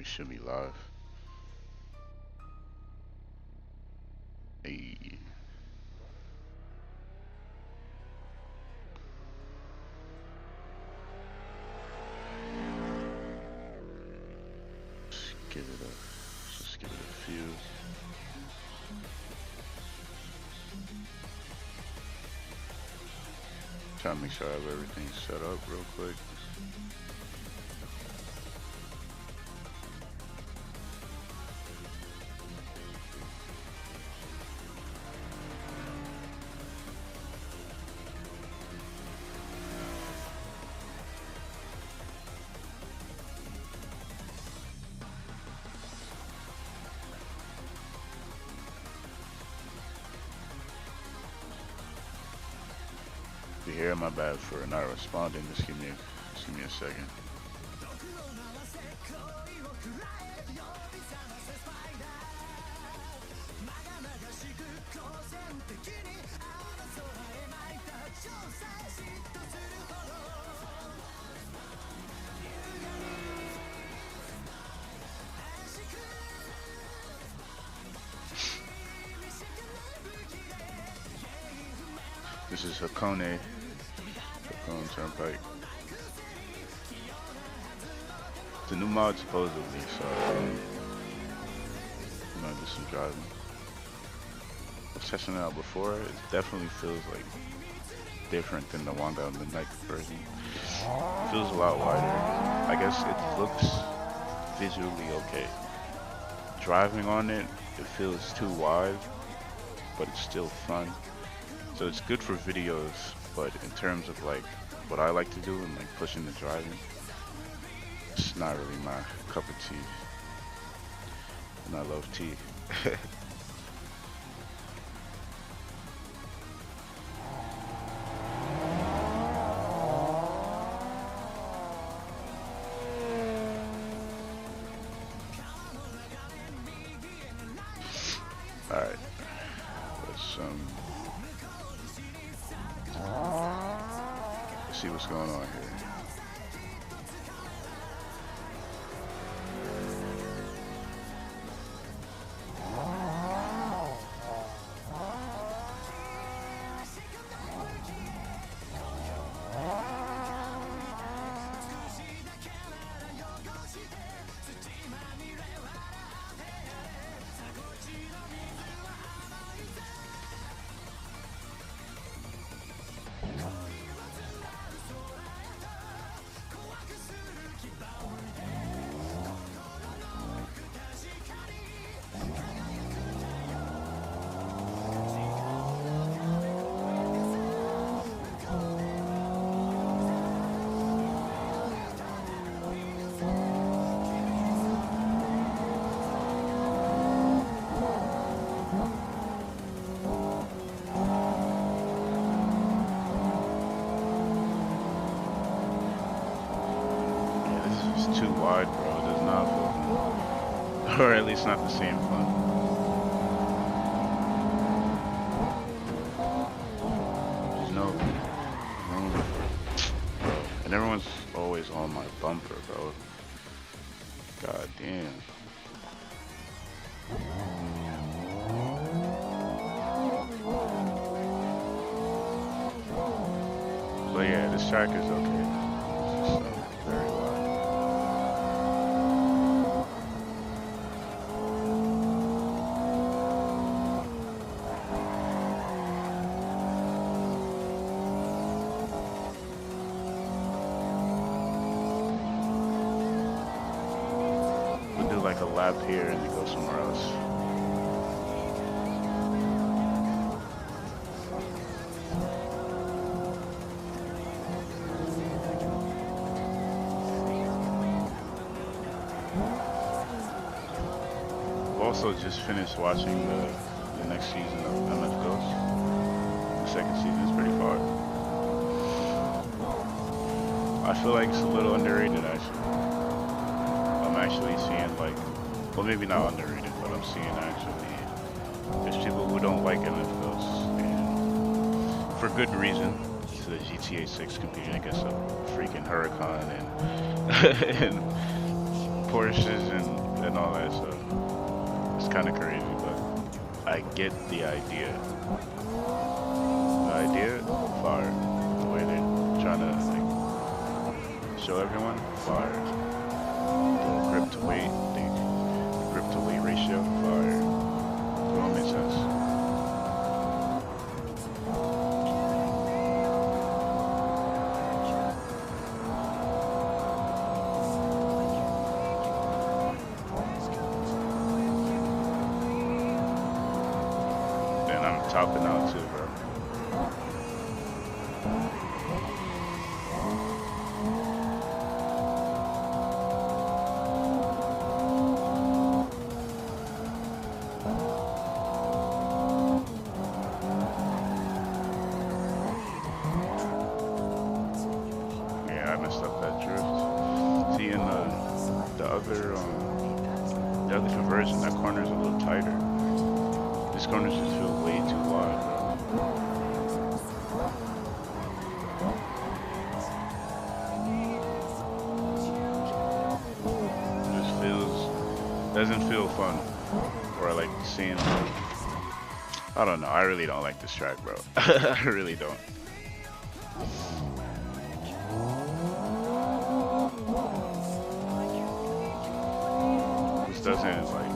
should be live. Hey, let's give it a, just give it a few. Trying to make sure I have everything set up real quick. If you hear my bad for not responding, just give me a second. This is Hakone Turnpike. It's a new mod supposedly, so I'm gonna do some driving. I was testing it out before. It definitely feels like different than the Wanda and the Nike version. It feels a lot wider. I guess it looks visually okay. Driving on it, it feels too wide, but it's still fun. So it's good for videos, but in terms of like what I like to do and like pushing the driving, it's not really my cup of tea. And I love tea. Alright. Let's see what's going on here. Too wide, bro. It does not feel fun. Or at least not the same fun. There's no room. Bro. And everyone's always on my bumper, bro. God damn. So yeah, this track is okay. It's just, very wide. Like a lap here and then go somewhere else. I've also just finished watching the next season of MF Ghost. The second season is pretty far. I feel like it's a little underrated actually. I'm actually seeing like, well maybe not underrated, but I'm seeing actually there's people who don't like MF Ghosts, and for good reason. It's the GTA 6 competing against a freaking Huracan and Porsches and all that stuff. It's kind of crazy, but I get the idea. The idea, fire. The way they're trying to like show everyone, fire. The grip to weight, the grip to weight ratio, fire. It all makes sense. And I'm topping out too, bro. Yeah, I messed up that drift. See, in the other conversion, that corner's a little tighter. This corner just feels way too wide, bro. It just doesn't feel fun. Or I like seeing, I don't know, I really don't like this track, bro. I really don't. This doesn't like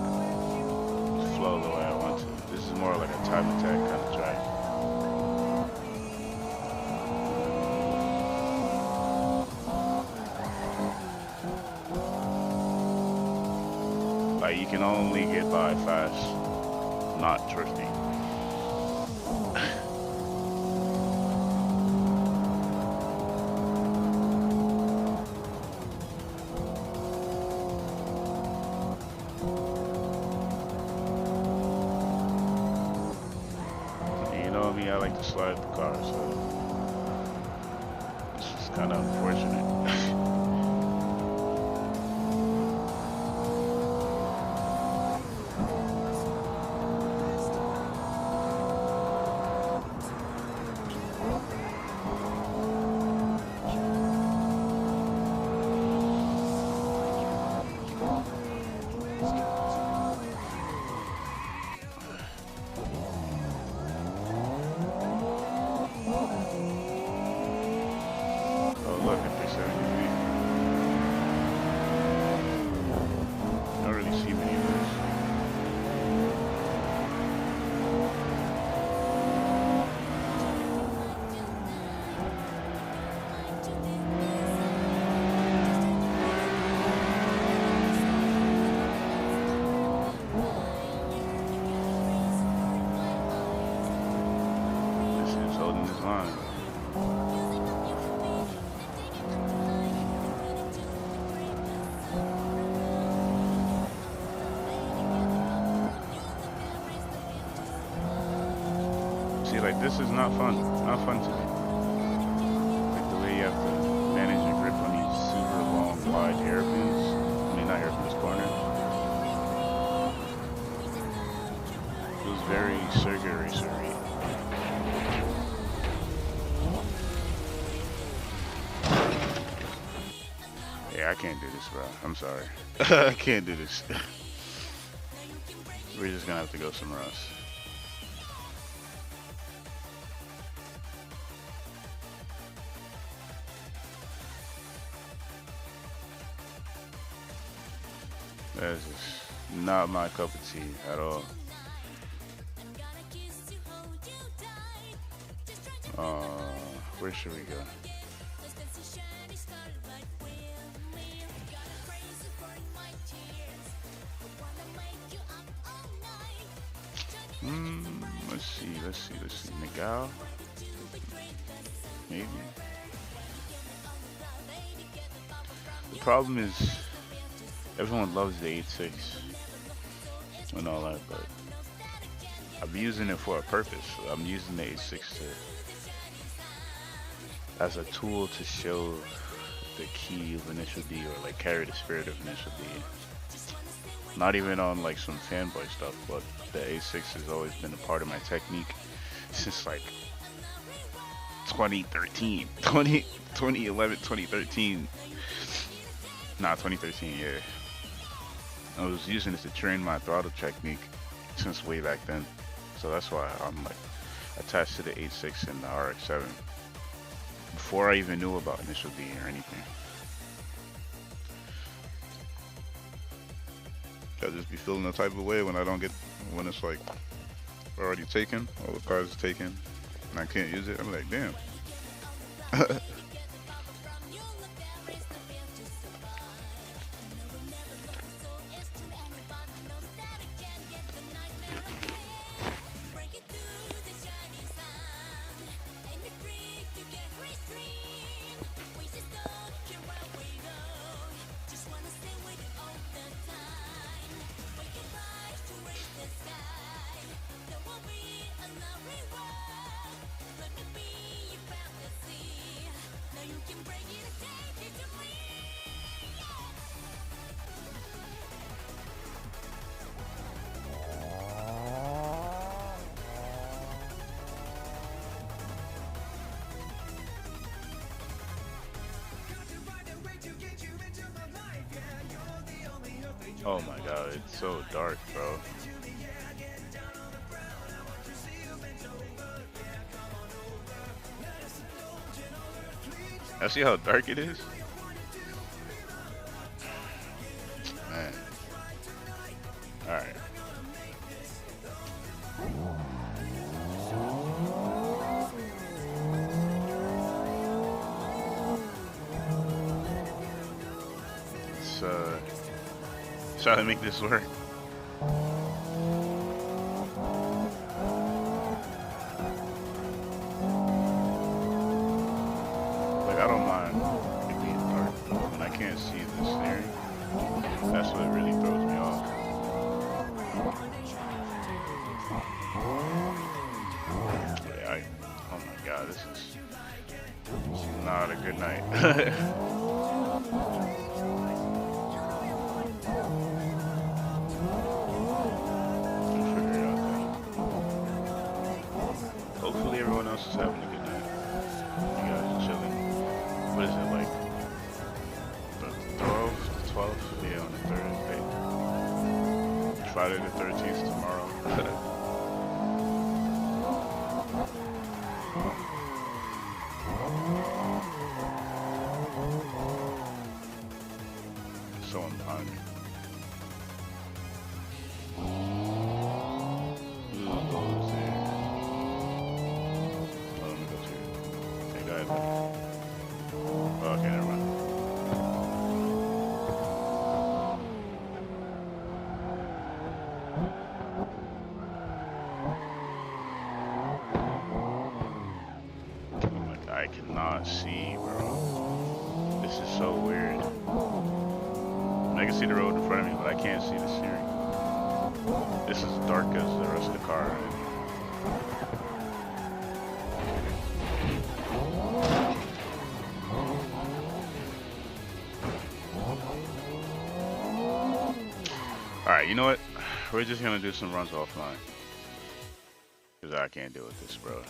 flow the way I want to. This is more like a time attack kind of track. Like you can only get by fast, not drifting. I like to slide the car, so it's just kind of unfortunate. See, like this is not fun. Not fun to me. Like the way you have to manage your grip on these super long, wide hairpins. I mean, not hairpins, corners. Feels very circuit racer-y. Yeah, I can't do this, bro. I'm sorry. I can't do this. We're just gonna have to go somewhere else. That's just not my cup of tea at all. Where should we go? Let's see. Nagao? Maybe. The problem is everyone loves the 8.6 and all that, but I'm using it for a purpose. I'm using the 8.6 as a tool to show the key of initial D, or like carry the spirit of initial D. Not even on like some fanboy stuff, but the 8.6 has always been a part of my technique since like 2011, 2013. Nah, 2013, yeah. I was using it to train my throttle technique since way back then. So that's why I'm like attached to the 8.6 and the RX-7 before I even knew about initial D or anything. I just be feeling the type of way when I don't get, when it's like already taken, all the cars is taken, and I can't use it. I'm like, damn. Oh my god, it's so dark, bro. I see how dark it is? Man. Alright. Let's try to make this work. Like, I don't mind it being dark, but when I can't see the steering, that's what really throws me off. Yeah, oh my god, this is not a good night. Hopefully everyone else is having a good night. You guys are chilling. What is it, like the 12th? Yeah, on the Thursday. Friday the 13th tomorrow. Someone behind me. Okay, never mind. Like, I cannot see, bro. This is so weird. I can see the road in front of me, but I can't see the steering. This is dark as the rest of the car. Alright, you know what? We're just gonna do some runs offline. Because I can't deal with this, bro.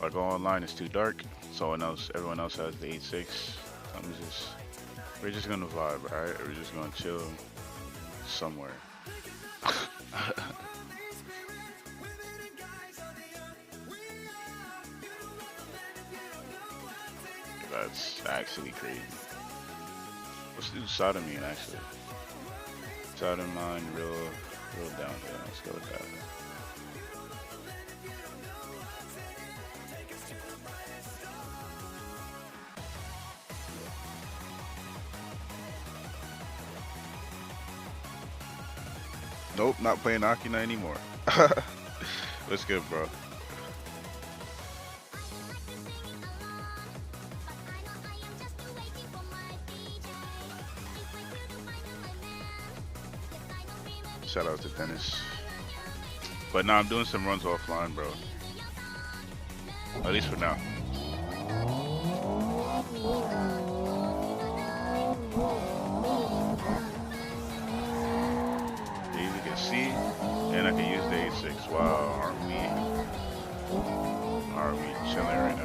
I go online, it's too dark. Everyone else has the 8.6. We're just gonna vibe, alright? We're just gonna chill somewhere. That's actually crazy. Let's do sodomy, actually. Southern Mine, real downhill. Let's go with that. Nope, not playing Akina anymore. What's good, bro? Shout out to Dennis. But now I'm doing some runs offline, bro. At least for now. Easy to see, and I can use the 8.6. Wow, aren't we chilling right now?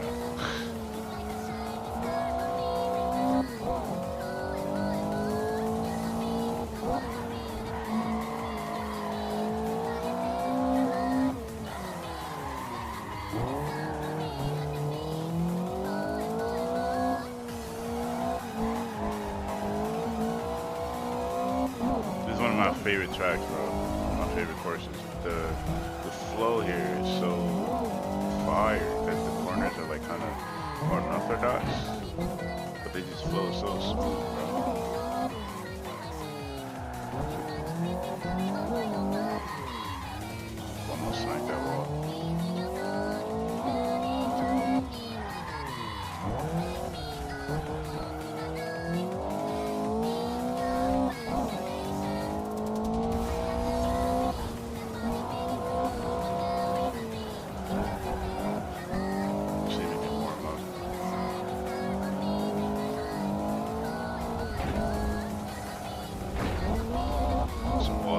one of my favorite tracks, bro. One of my favorite courses. The flow here is so fire because the corners are like kind of more unorthodox, but they just flow so smooth, bro. Almost sniped that wall.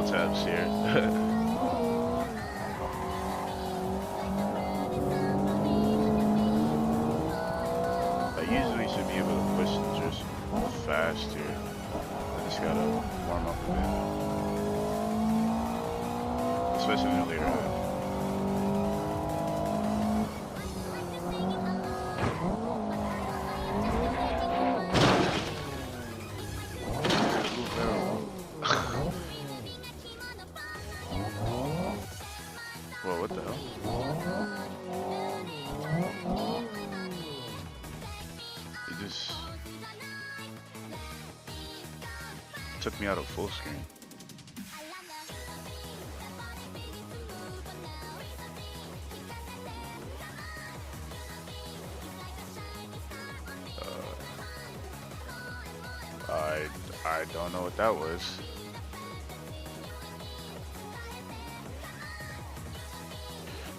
Tabs here. I usually should be able to push just faster. I just gotta warm up a bit, especially in the later half. Whoa, what the hell? It just took me out of full screen. I don't know what that was.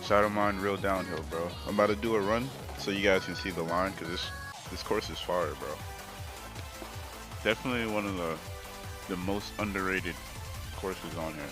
So I don't mind real downhill, bro. I'm about to do a run so you guys can see the line, because this course is fire, bro. Definitely one of the most underrated courses on here.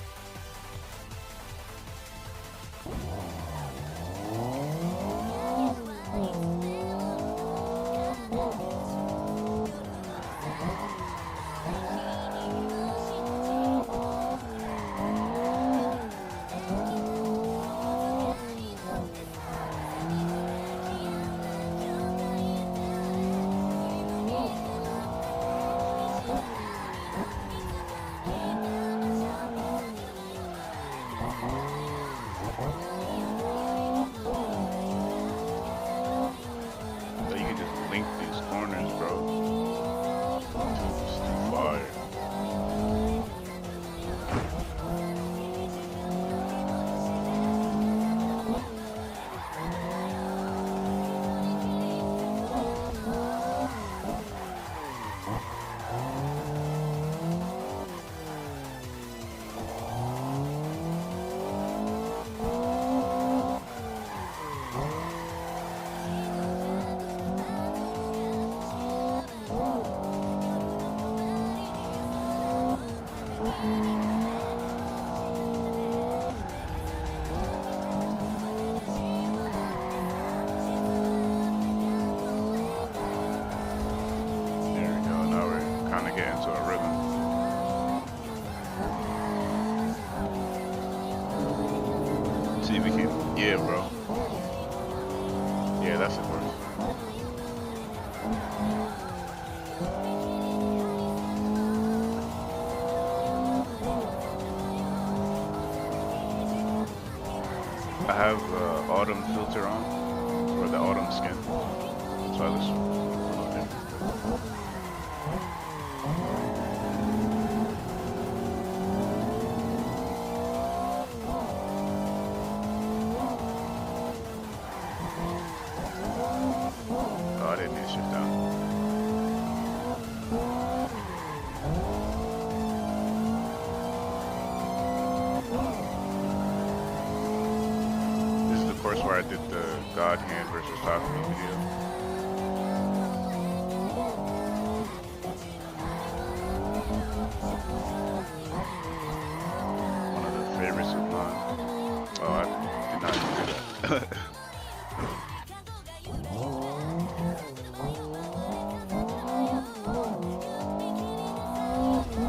Yeah, bro. Yeah, that's it, bro. I have autumn filter on, or the autumn skin. So I looks a little different. Oh, I didn't need to shift down. This is the course where I did the God Hand versus Takumi video. One of the favorites of mine. Oh, I did not do that.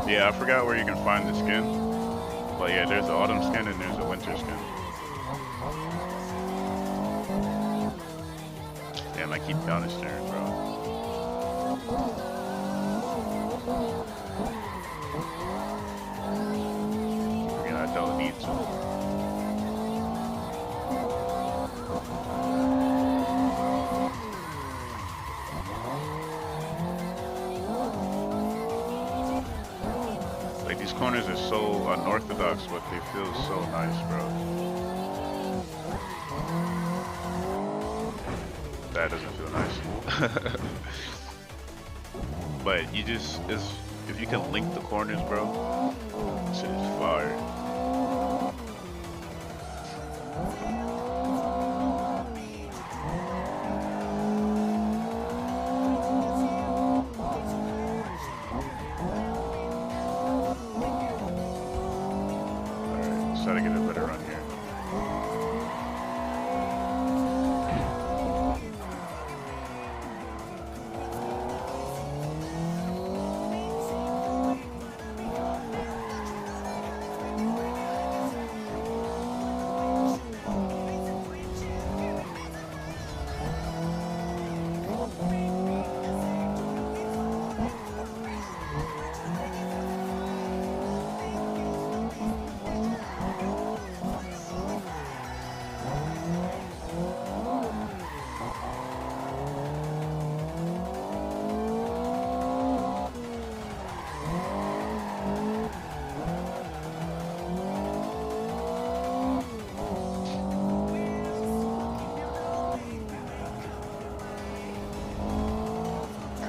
Yeah, I forgot where you can find the skin. But yeah, there's the autumn skin and there's a winter skin. Damn, I keep down his steering, bro. need to. Like these corners are so unorthodox, but they feel so nice, bro. That doesn't feel nice. But you just, if you can link the corners, bro, shit is fire. Alright, let's try to get a better run here.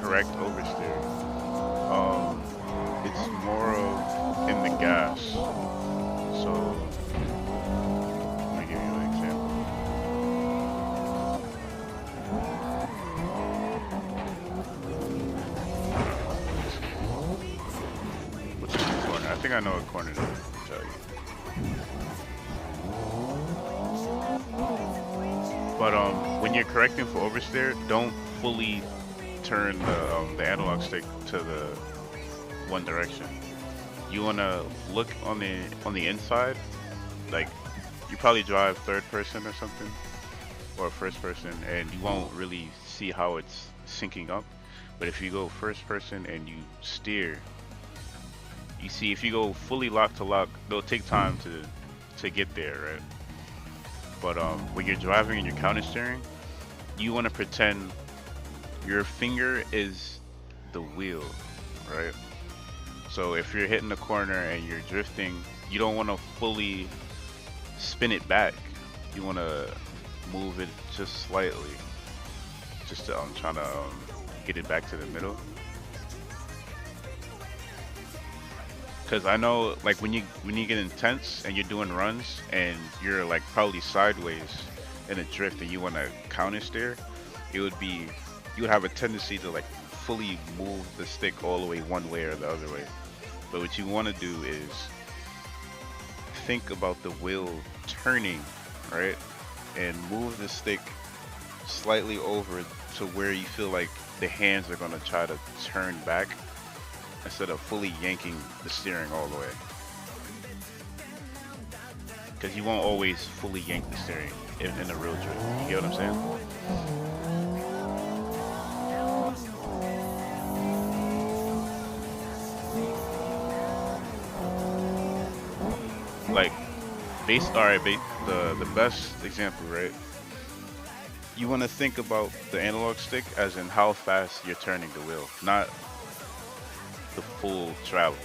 Correct oversteer. It's more of in the gas. So let me give you an example. What's in the corner? I think I know what corner to tell you. But when you're correcting for oversteer, don't fully turn the analog stick to the one direction. You wanna look on the inside, like you probably drive third person or something, or first person, and you won't really see how it's syncing up. But if you go first person and you steer, you see if you go fully lock to lock, it'll take time to get there, right? But when you're driving and you're counter steering, you want to pretend your finger is the wheel, right? So if you're hitting the corner and you're drifting, you don't want to fully spin it back. You want to move it just slightly, just to trying to get it back to the middle. Because I know, like when you get intense and you're doing runs and you're like probably sideways in a drift and you want to counter steer, you would have a tendency to like fully move the stick all the way one way or the other way. But what you want to do is think about the wheel turning, right? And move the stick slightly over to where you feel like the hands are going to try to turn back instead of fully yanking the steering all the way. Because you won't always fully yank the steering in a real drift. You get what I'm saying? Like, the best example, right? You want to think about the analog stick as in how fast you're turning the wheel, not the full travel.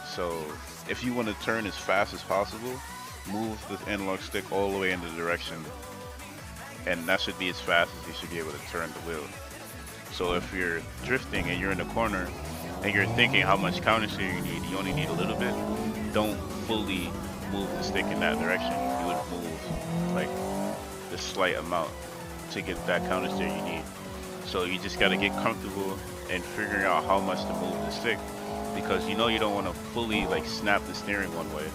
So if you want to turn as fast as possible, move the analog stick all the way in the direction, and that should be as fast as you should be able to turn the wheel. So if you're drifting and you're in the corner and you're thinking how much counter steer you only need a little bit, don't fully move the stick in that direction. You would move like the slight amount to get that counter steer you need. So you just got to get comfortable and figuring out how much to move the stick, because you know you don't want to fully like snap the steering one way.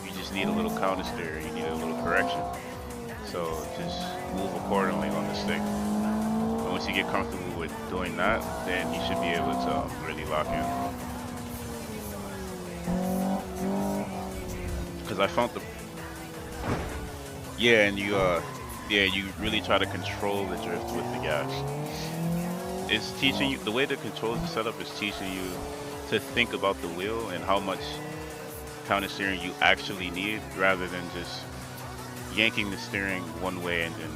You just need a little counter steer, you need a little correction. So just move accordingly on the stick. And once you get comfortable with doing that, then you should be able to really lock in. Because I found and you really try to control the drift with the gas. It's teaching you, the way the controls are set up is teaching you to think about the wheel and how much counter steering you actually need, rather than just yanking the steering one way and then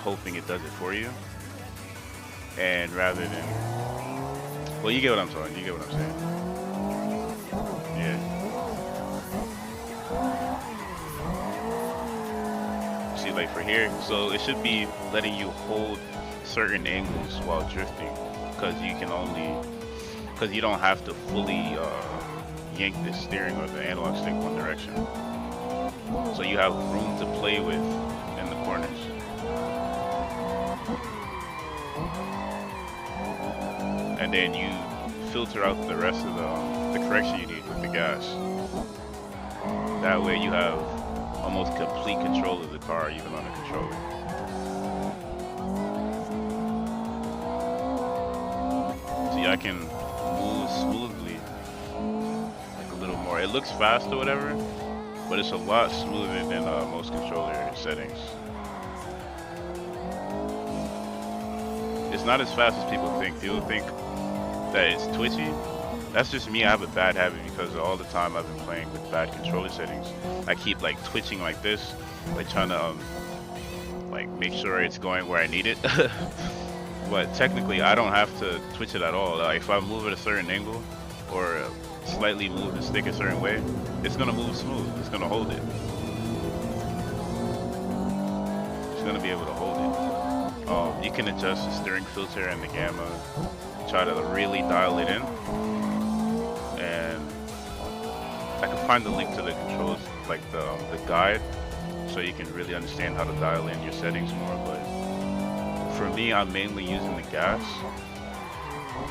hoping it does it for you. And rather than, well, you get what I'm saying. You get what I'm saying. Yeah. See, like for here, so it should be letting you hold certain angles while drifting, because you don't have to fully yank the steering or the analog stick one direction. So you have room to play with in the corners. And then you filter out the rest of the correction you need with the gas. That way you have almost complete control of the car, even on the controller. See, I can move smoothly, like a little more. It looks fast or whatever, but it's a lot smoother than most controller settings. It's not as fast as people think. People think that it's twitchy. That's just me. I have a bad habit because all the time I've been playing with bad controller settings. I keep like twitching like this, like trying to like make sure it's going where I need it. But technically I don't have to twitch it at all. Like if I move at a certain angle or slightly move the stick a certain way, it's gonna move smooth. It's gonna hold it. It's gonna be able to hold it. You can adjust the steering filter and the gamma, try to really dial it in. And I can find the link to the controls, like the guide, so you can really understand how to dial in your settings more. But for me, I'm mainly using the gas.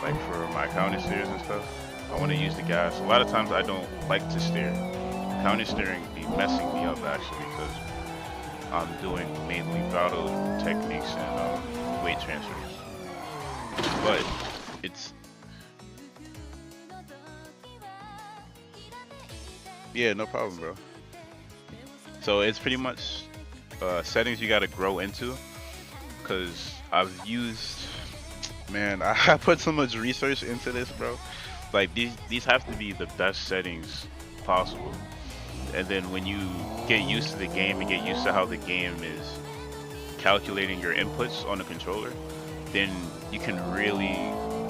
Like for my counter steers and stuff, I want to use the gas. A lot of times I don't like to steer. Counter steering be messing me up actually, because I'm doing mainly throttle techniques and weight transfers. But it's, yeah, no problem, bro. So it's pretty much settings you got to grow into, because I've used, man, I put so much research into this, bro. Like these have to be the best settings possible. And then when you get used to the game and get used to how the game is calculating your inputs on the controller, then you can really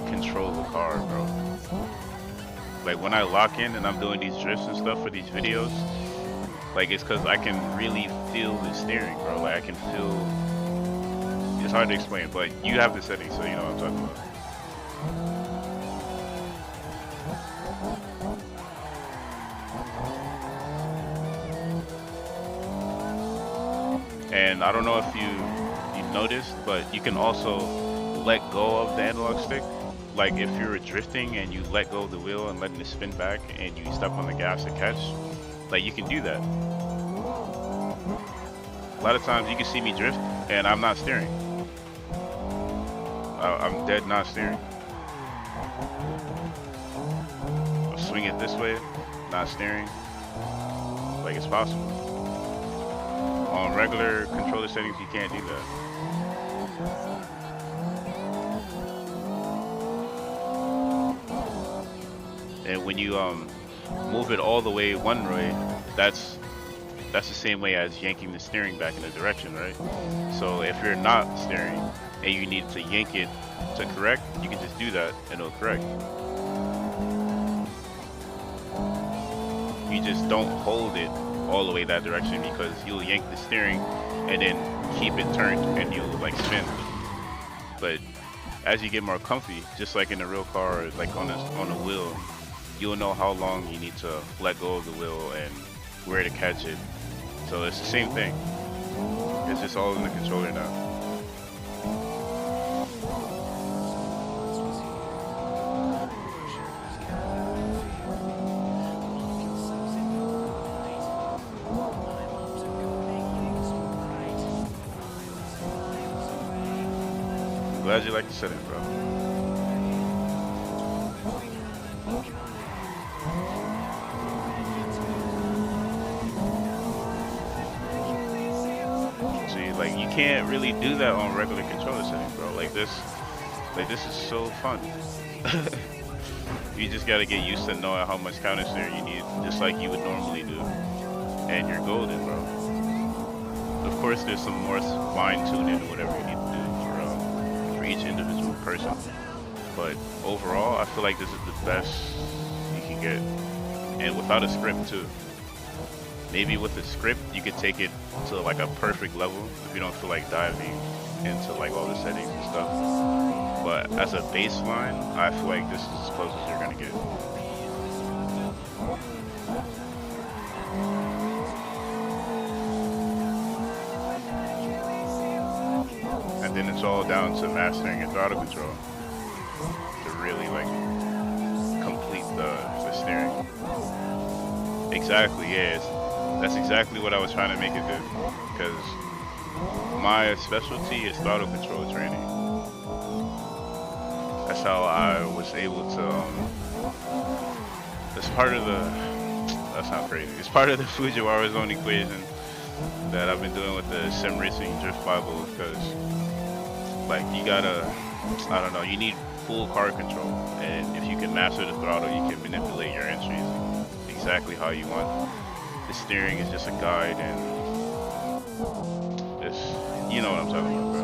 control the car, bro. Like when I lock in and I'm doing these drifts and stuff for these videos, like it's because I can really feel the steering, bro. Like I can feel, it's hard to explain, but you have the settings, so you know what I'm talking about. And I don't know if you noticed, but you can also let go of the analog stick. Like if you're drifting and you let go of the wheel and letting it spin back and you step on the gas to catch, like you can do that. A lot of times you can see me drift and I'm not steering. I'm dead not steering. I'll swing it this way, not steering. Like it's possible. On regular controller settings, you can't do that. And when you move it all the way one way, that's the same way as yanking the steering back in a direction, right? So if you're not steering and you need to yank it to correct, you can just do that and it'll correct. You just don't hold it all the way that direction, because you'll yank the steering and then keep it turned and you'll like spin. But as you get more comfy, just like in a real car, like on a wheel, you'll know how long you need to let go of the wheel and where to catch it. So it's the same thing. It's just all in the controller now. Glad you like the setting, bro. See, like you can't really do that on regular controller settings, bro. Like this is so fun. You just gotta get used to knowing how much counter steer you need, just like you would normally do, and you're golden, bro. Of course, there's some more fine tuning or whatever you need to do for each individual person. But overall, I feel like this is the best you can get, and without a script too. Maybe with a script, you could take it to like a perfect level if you don't feel like diving into like all the settings and stuff. But as a baseline, I feel like this is as close as you're gonna get. And then it's all down to mastering your throttle control to really like complete the steering. Exactly, yeah. That's exactly what I was trying to make it do. Because my specialty is throttle control training. That's how I was able to. It's part of the. That sounds crazy. It's part of the Fujiwara zone equation that I've been doing with the sim racing drift Bible. Because, like, you gotta. I don't know. You need full car control, and if you can master the throttle, you can manipulate your entries exactly how you want. The steering is just a guide, and just you know what I'm talking about, bro.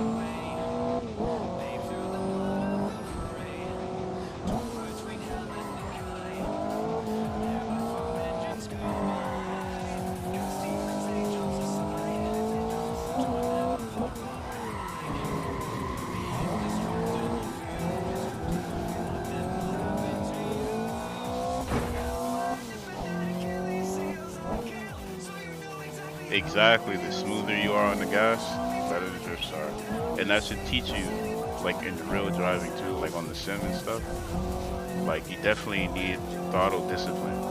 Exactly, the smoother you are on the gas, the better the drifts are. And that should teach you, like in real driving too, like on the sim and stuff. Like you definitely need throttle discipline.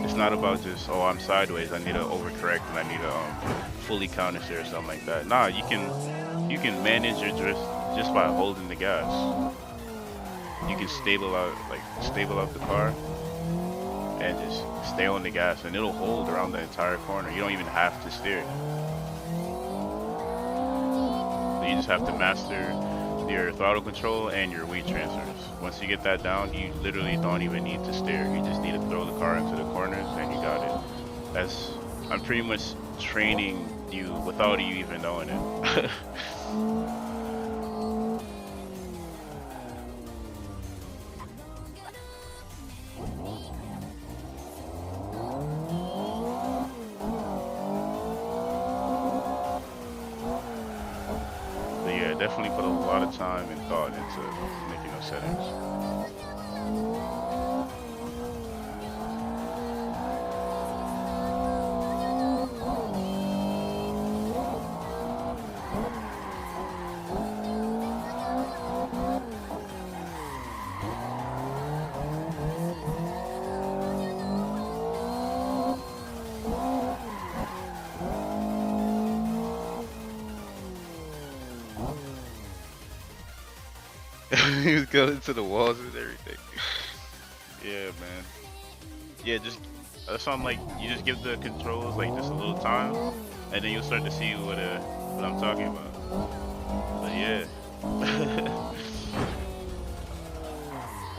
It's not about just, oh, I'm sideways, I need to overcorrect and I need to fully counter steer or something like that. Nah, you can manage your drift just by holding the gas. You can stable out the car and just stay on the gas, and it'll hold around the entire corner. You don't even have to steer. You just have to master your throttle control and your weight transfers. Once you get that down, you literally don't even need to steer. You just need to throw the car into the corners and you got it. I'm pretty much training you without you even knowing it. Definitely put a lot of time and thought into making those settings. He was going to the walls and everything. Yeah, man. Yeah, just that's something like you just give the controls like just a little time, and then you'll start to see what I'm talking about. But yeah,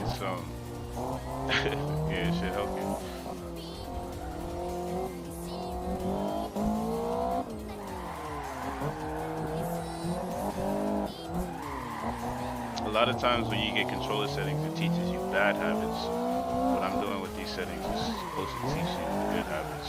it's yeah, it should help you. A lot of times when you get controller settings, it teaches you bad habits. What I'm doing with these settings is supposed to teach you good habits.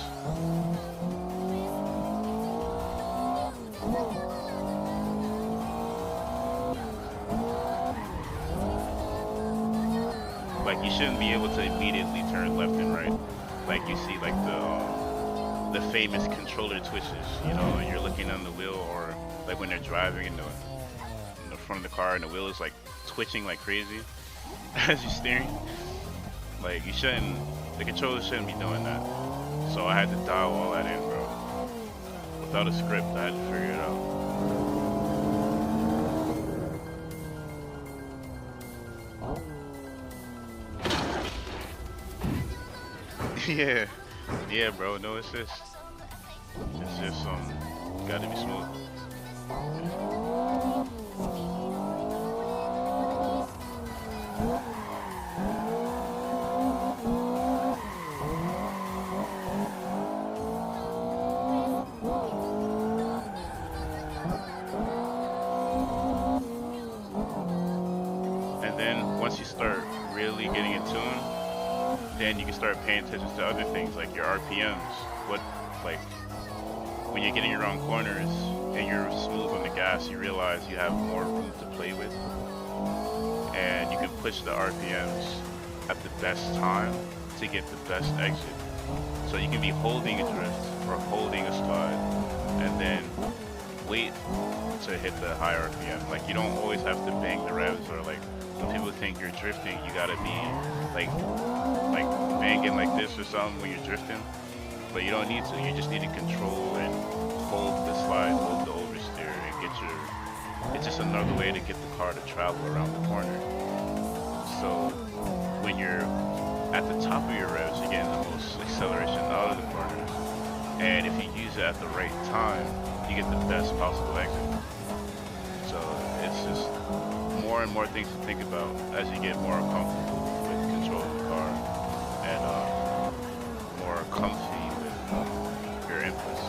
Like you shouldn't be able to immediately turn left and right. Like you see like the famous controller twitches, you know, when you're looking on the wheel, or like when they're driving in the front of the car and the wheel is like twitching like crazy as you're steering. Like the controller shouldn't be doing that. So I had to dial all that in, bro. Without a script, I had to figure it out. Yeah, bro. No assist. It's just gotta be smooth. you're getting in tune, then you can start paying attention to other things like your RPMs. What, like, when you're getting around corners and you're smooth on the gas, you realize you have more room to play with, and you can push the RPMs at the best time to get the best exit. So you can be holding a drift or holding a slide, and then wait to hit the high RPM. Like, you don't always have to bang the revs, or like when people think you're drifting, you gotta be like banging like this or something when you're drifting. But you don't need to. You just need to control and hold the slide, hold the oversteer, and get your. It's just another way to get the car to travel around the corner. So when you're at the top of your revs, you're getting the most acceleration out of the corners. And if you use it at the right time, you get the best possible exit. So it's just more and more things to think about as you get more comfortable with controlling the car, and more comfy with your inputs.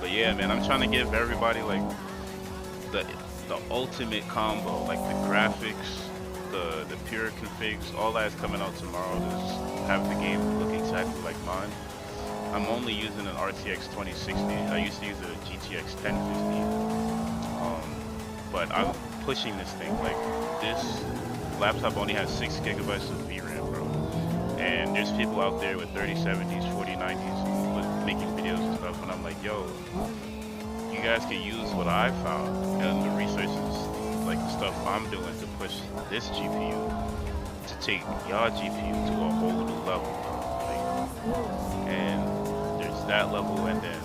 But yeah, man, I'm trying to give everybody like the ultimate combo, like the graphics, the pure configs, all that is coming out tomorrow to just have the game look exactly like mine. I'm only using an RTX 2060. I used to use a GTX 1050. But I'm pushing this thing. Like, this laptop only has 6 gigabytes of VRAM, bro. And there's people out there with 3070s, 4090s, with making videos and stuff. And I'm like, yo, you guys can use what I found and the resources, like the stuff I'm doing to push this GPU to take your GPU to a whole new level. Like, and there's that level, and then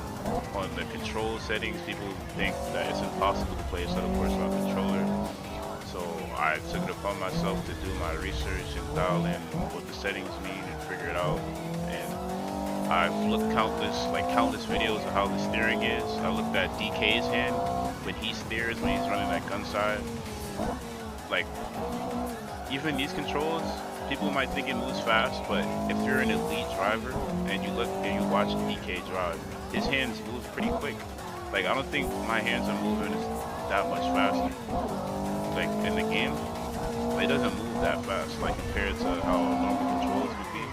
on the control settings, people think that it's impossible to play Assetto Corsa on a controller. So I took it upon myself to do my research and dial in what the settings mean and figure it out. And I've looked countless videos of how the steering is. I looked at DK's hand when he steers, when he's running that gun side. Like, even these controls, people might think it moves fast, but if you're an elite driver and you look and you watch DK drive, his hands move pretty quick. Like, I don't think my hands are moving that much faster. Like, in the game, it doesn't move that fast, like compared to how normal controls would be.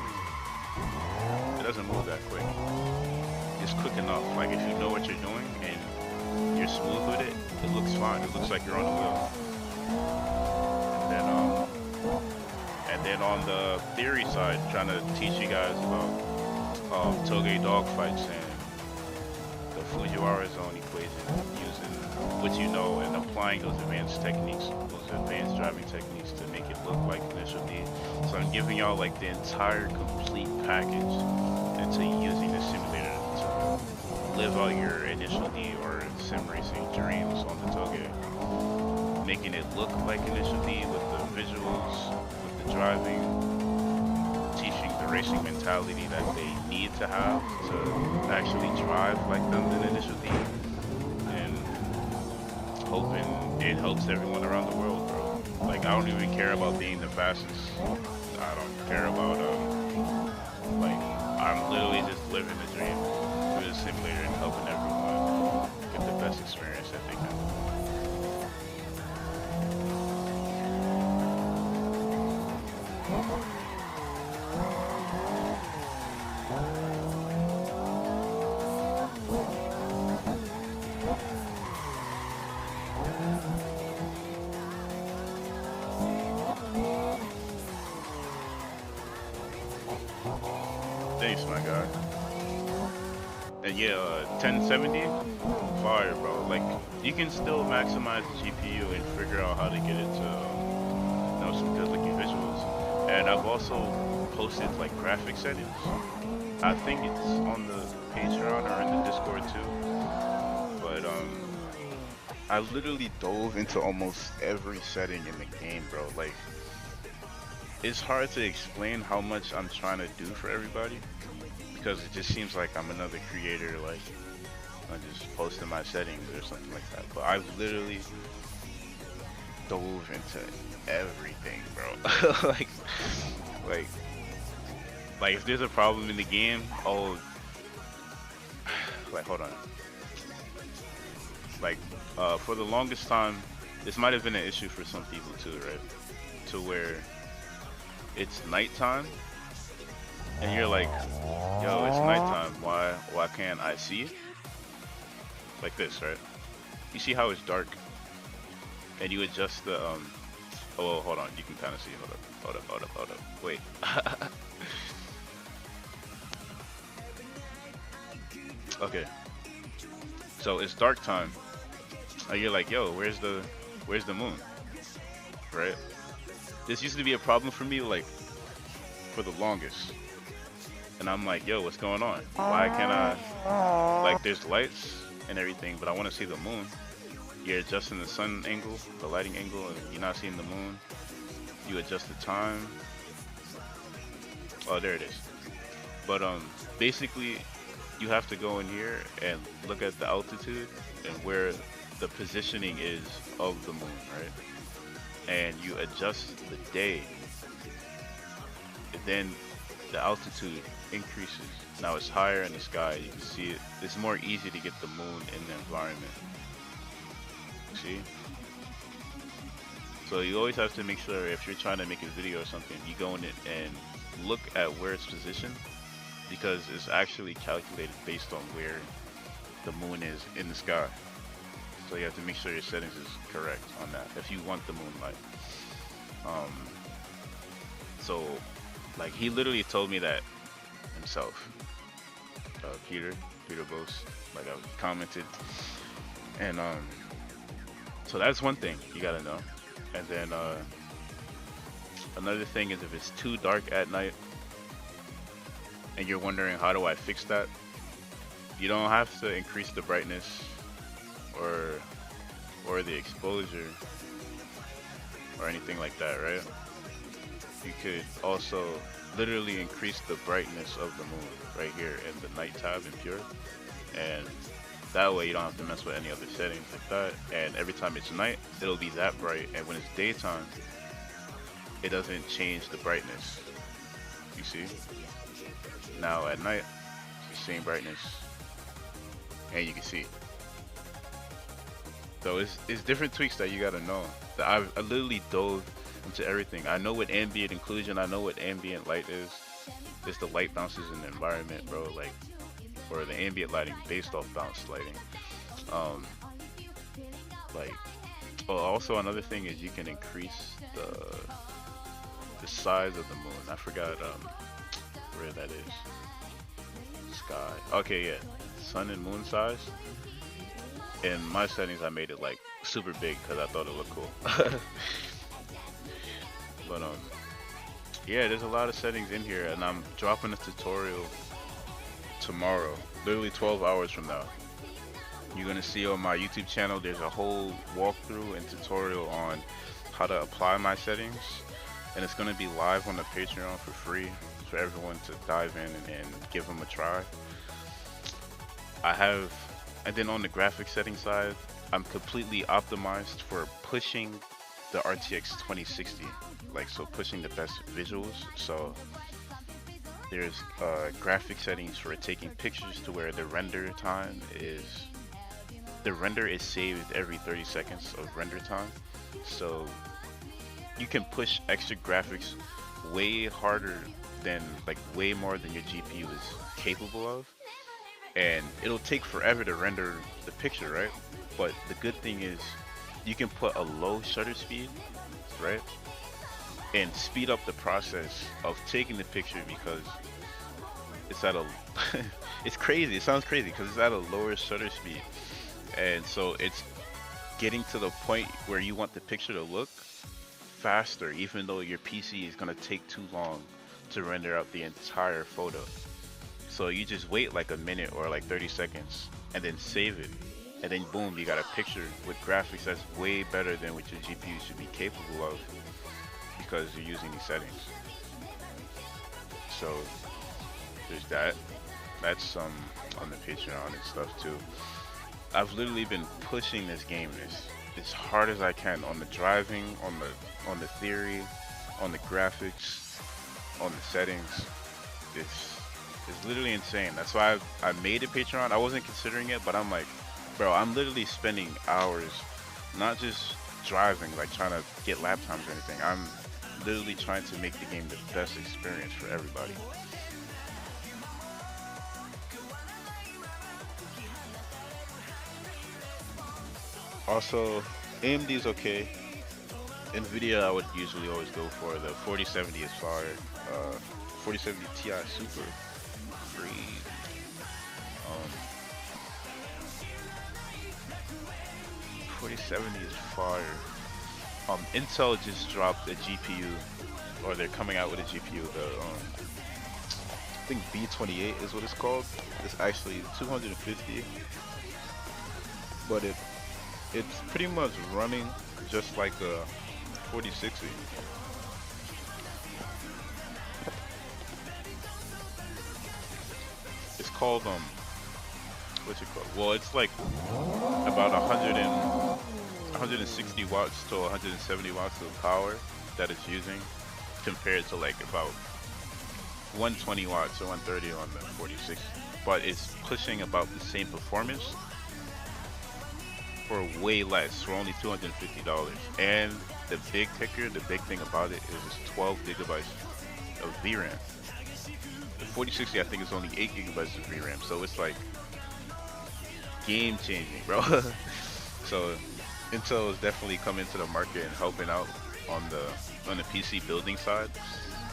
It doesn't move that quick. It's quick enough. Like, if you know what you're doing and you're smooth with it, it looks fine. It looks like you're on the wheel. And then on the theory side, trying to teach you guys about Toge dogfights and the Fujiwara zone equation, using what you know and applying those advanced techniques, those advanced driving techniques to make it look like Initial D. So I'm giving y'all like the entire complete package into using the simulator to live out your Initial D or sim racing dreams on the Toge, making it look like Initial D with the visuals, with the driving, teaching the racing mentality that they need to have to actually drive like them in Initial D, and hoping it helps everyone around the world, bro. Like, I don't even care about being the fastest. I don't care about, like, I'm literally just living the dream through the simulator and helping everyone get the best experience that they can. Thanks, my guy. And yeah, 1070, fire, bro. Like, you can still maximize the GPU and figure out how to get it to, you know, some good looking visuals. And I've also posted like graphic settings. I think it's on the Patreon or in the Discord too. But I literally dove into almost every setting in the game, bro. Like, it's hard to explain how much I'm trying to do for everybody, because it just seems like I'm another creator, like I'm just posting my settings or something like that. But I've literally dove into everything, bro. like if there's a problem in the game, oh, like, hold on. Like, for the longest time, this might have been an issue for some people too, right? To where it's nighttime, and you're like, yo, it's nighttime. Why can't I see it? Like this, right? You see how it's dark, and you adjust the Oh, well, hold on. You can kind of see. Hold up. Wait. Okay. So it's dark time. And you're like, yo, where's the moon? Right? This used to be a problem for me, like, for the longest. And I'm like, yo, what's going on? Why can't I, like, there's lights and everything, but I want to see the moon. You're adjusting the sun angle, the lighting angle, and you're not seeing the moon. You adjust the time. Oh, there it is. But basically, you have to go in here and look at the altitude and where the positioning is of the moon, right? And you adjust the day, and then the altitude increases. Now it's higher in the sky. You can see it. It's more easy to get the moon in the environment. See? So you always have to make sure if you're trying to make a video or something, you go in it and look at where it's positioned, because it's actually calculated based on where the moon is in the sky. So you have to make sure your settings is correct on that if you want the moonlight. So like he literally told me that himself. Peter Bose, like I commented, and so that's one thing you gotta know. And then another thing is if it's too dark at night and you're wondering how do I fix that, you don't have to increase the brightness or the exposure or anything like that, right? You could also literally increase the brightness of the moon right here in the night tab in pure, and that way you don't have to mess with any other settings like that. And every time it's night, it'll be that bright, and when it's daytime, it doesn't change the brightness. You see? Now at night, it's the same brightness, and you can see. So it's different tweaks that you gotta know. That I literally dove into everything. I know what ambient inclusion, I know what ambient light is. It's the light bounces in the environment, bro. Like, or the ambient lighting based off bounce lighting. Like, oh, also another thing is you can increase the size of the moon. I forgot where that is. Sky. Okay, yeah. Sun and moon size. In my settings, I made it like super big because I thought it looked cool. But yeah, there's a lot of settings in here, and I'm dropping a tutorial tomorrow, literally 12 hours from now. You're gonna see on my YouTube channel there's a whole walkthrough and tutorial on how to apply my settings, and it's gonna be live on the Patreon for free for everyone to dive in and give them a try. And then on the graphic setting side, I'm completely optimized for pushing the RTX 2060, like, so pushing the best visuals. So there's graphic settings for taking pictures to where the render is saved every 30 seconds of render time. So you can push extra graphics way harder than, like, way more than your GPU is capable of. And it'll take forever to render the picture, right? But the good thing is you can put a low shutter speed, right? And speed up the process of taking the picture, because it's at a it's crazy. It sounds crazy because it's at a lower shutter speed. And so it's getting to the point where you want the picture to look faster, even though your PC is going to take too long to render out the entire photo. So you just wait like a minute or like 30 seconds and then save it. And then boom, you got a picture with graphics that's way better than what your GPU should be capable of, because you're using these settings. So there's that. That's on the Patreon and stuff too. I've literally been pushing this game as hard as I can on the driving, on the theory, on the graphics, on the settings. It's literally insane. That's why I made a Patreon. I wasn't considering it, but I'm like, Bro, I'm literally spending hours, not just driving, like trying to get lap times or anything. I'm literally trying to make the game the best experience for everybody. Also, AMD is okay. Nvidia, I would usually always go for the 4070 is fire. 4070 Ti Super free. Um, 4070 is fire. Intel just dropped a GPU, or they're coming out with a GPU. I think B28 is what it's called. It's actually 250, but it's pretty much running just like a 4060. It's called what's it called? Well, it's like about 160 watts to 170 watts of power that it's using, compared to like about 120 watts or 130 on the 4060. But it's pushing about the same performance for way less, for only $250. And the big kicker, the big thing about it is it's 12 gigabytes of VRAM. The 4060, I think, is only 8 gigabytes of VRAM, so it's like game changing, bro. So Intel is definitely coming to the market and helping out on the PC building side.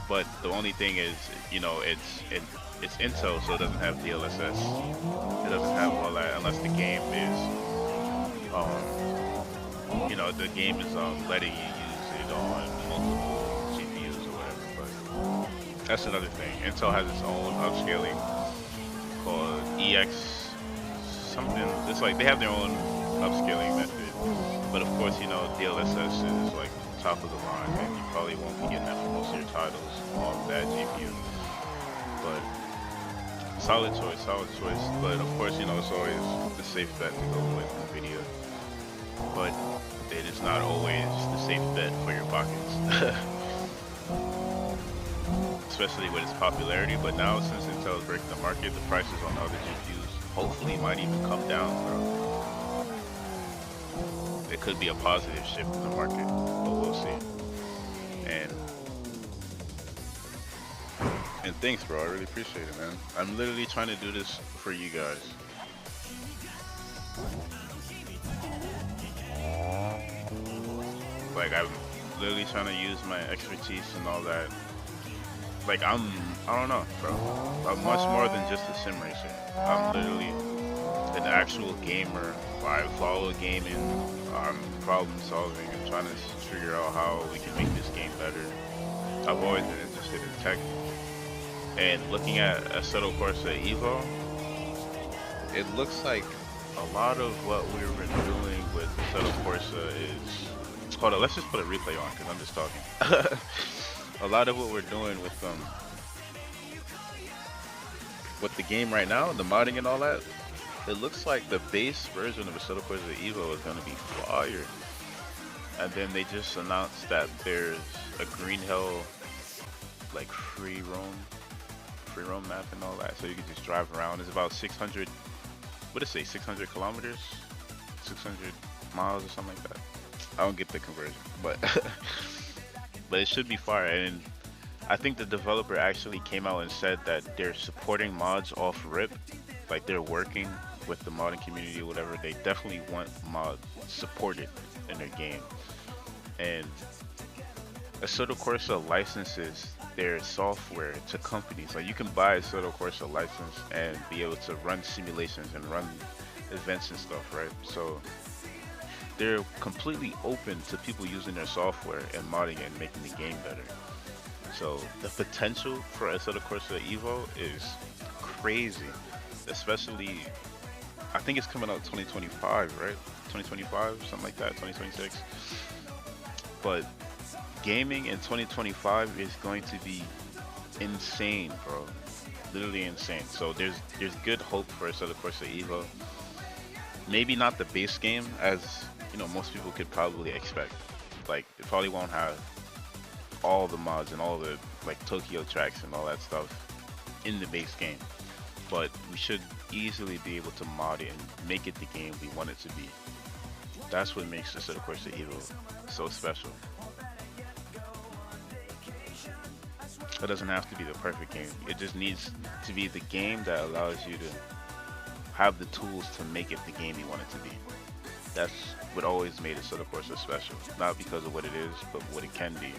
But the only thing is, you know, it's Intel, so it doesn't have DLSS. It doesn't have all that unless the game is, you know, the game is letting you use it on multiple GPUs or whatever. But that's another thing. Intel has its own upscaling called EX something. It's like they have their own upscaling method. But of course, you know, DLSS is like top of the line, and you probably won't be getting that for most of your titles on that GPU. But solid choice, solid choice. But of course, you know, it's always the safe bet to go with NVIDIA. But it is not always the safe bet for your pockets. Especially with its popularity. But now, since Intel is breaking the market, the prices on other GPUs hopefully might even come down, bro. It could be a positive shift in the market, but we'll see. And thanks, bro. I really appreciate it, man. I'm literally trying to do this for you guys. Like, I'm literally trying to use my expertise and all that. Like, I don't know, bro. I'm much more than just a sim racer. I'm literally an actual gamer. I follow gaming. I'm problem solving and trying to figure out how we can make this game better. I've always been interested in tech. And looking at Assetto Corsa Evo, it looks like a lot of what we've been doing with Assetto Corsa is... Hold on, let's just put a replay on because I'm just talking. A lot of what we're doing with the game right now, the modding and all that, it looks like the base version of Assetto Corsa Evo is going to be fire. And then they just announced that there's a Green Hill, like free roam map and all that, so you can just drive around. It's about 600, what did it say, 600 kilometers? 600 miles or something like that. I don't get the conversion, but but it should be fire. And I think the developer actually came out and said that they're supporting mods off rip, like they're working with the modding community or whatever. They definitely want mods supported in their game. And Assetto Corsa licenses their software to companies. Like, you can buy a Assetto Corsa license and be able to run simulations and run events and stuff, right? So they're completely open to people using their software and modding it and making the game better. So the potential for Assetto Corsa Evo is crazy, especially, I think it's coming out 2025, right? 2025, something like that, 2026. But gaming in 2025 is going to be insane, bro. Literally insane. So there's good hope for Assetto Corsa Evo. Maybe not the base game, as you know, most people could probably expect. Like, it probably won't have all the mods and all the like Tokyo tracks and all that stuff in the base game. but we should easily be able to mod it and make it the game we want it to be. That's what makes Assetto Corsa Evo so special. It doesn't have to be the perfect game. It just needs to be the game that allows you to have the tools to make it the game you want it to be. That's what always made Assetto Corsa special. Not because of what it is, but what it can be.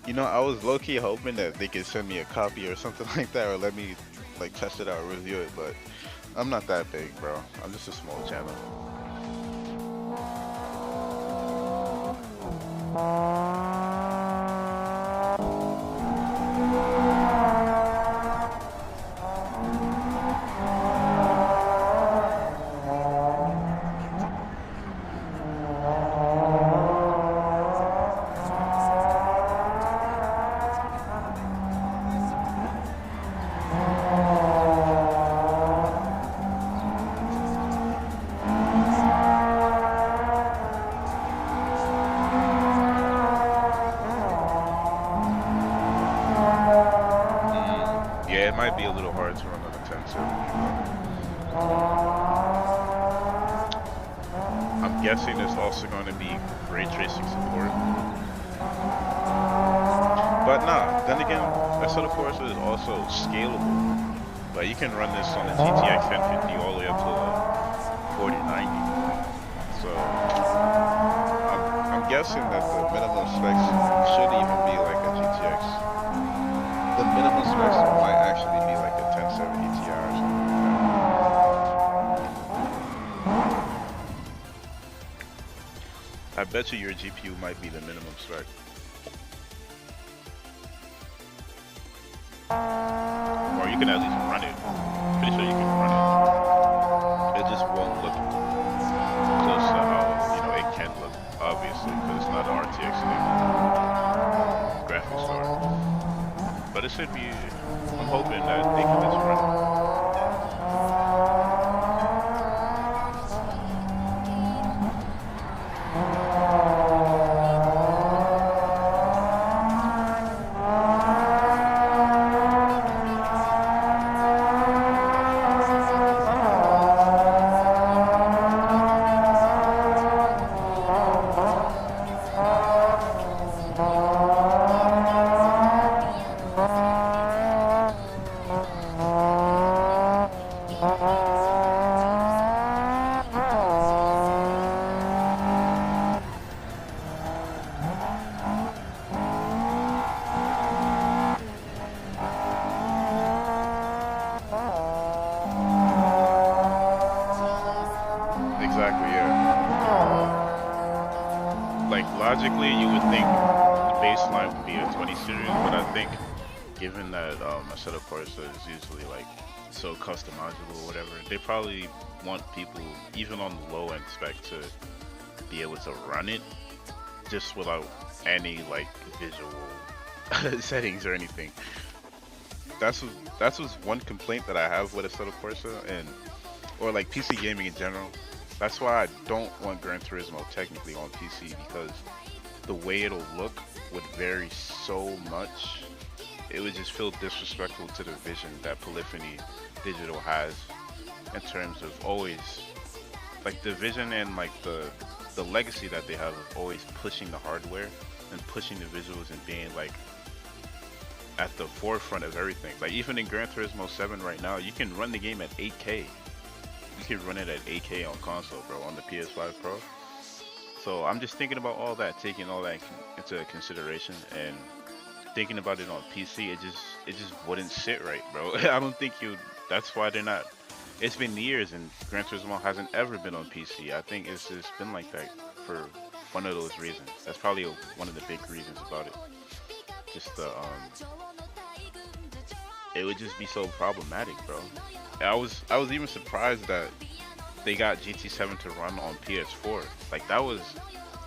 You know, I was low-key hoping that they could send me a copy or something like that, or let me like test it out or review it, but I'm not that big, bro. I'm just a small channel. Yeah, it might be a little hard to run on a 1070. I'm guessing there's also going to be ray tracing support. But nah, then again, Assetto Corsa is also scalable. But you can run this on the GTX 1050 all the way up to a 4090. So I'm guessing that the minimum specs should even be like a GTX. The minimum specs might actually be like a 1070 Ti or something like that. I bet you your GPU might be the minimum spec. Or you can at least run it. Pretty sure you can run it. It just won't look close to how it can look, obviously, because it's not an RTX enabled graphics card. But it should be. I'm hoping that they can just run it. Exactly, yeah. Like, logically, you would think the baseline would be a 20 series, but I think, given that Assetto Corsa is usually, like, so customizable or whatever, they probably want people, even on the low-end spec, to be able to run it just without any, like, visual settings or anything. That's one complaint that I have with Assetto Corsa, or like PC gaming in general. That's why I don't want Gran Turismo technically on PC, because the way it'll look would vary so much. It would just feel disrespectful to the vision that Polyphony Digital has in terms of always, like, the vision and like the legacy that they have of always pushing the hardware and pushing the visuals and being like at the forefront of everything. Like, even in Gran Turismo 7 right now, you can run the game at 8K. You can run it at 8K on console, bro, on the PS5 Pro. So I'm just thinking about all that, taking all that into consideration, and thinking about it on PC, it just wouldn't sit right, bro. I don't think that's why they're not. It's been years and Gran Turismo hasn't ever been on PC. I think it's just been like that for one of those reasons. That's probably one of the big reasons about it. Just it would just be so problematic, bro. I was even surprised that they got GT7 to run on PS4. Like, that was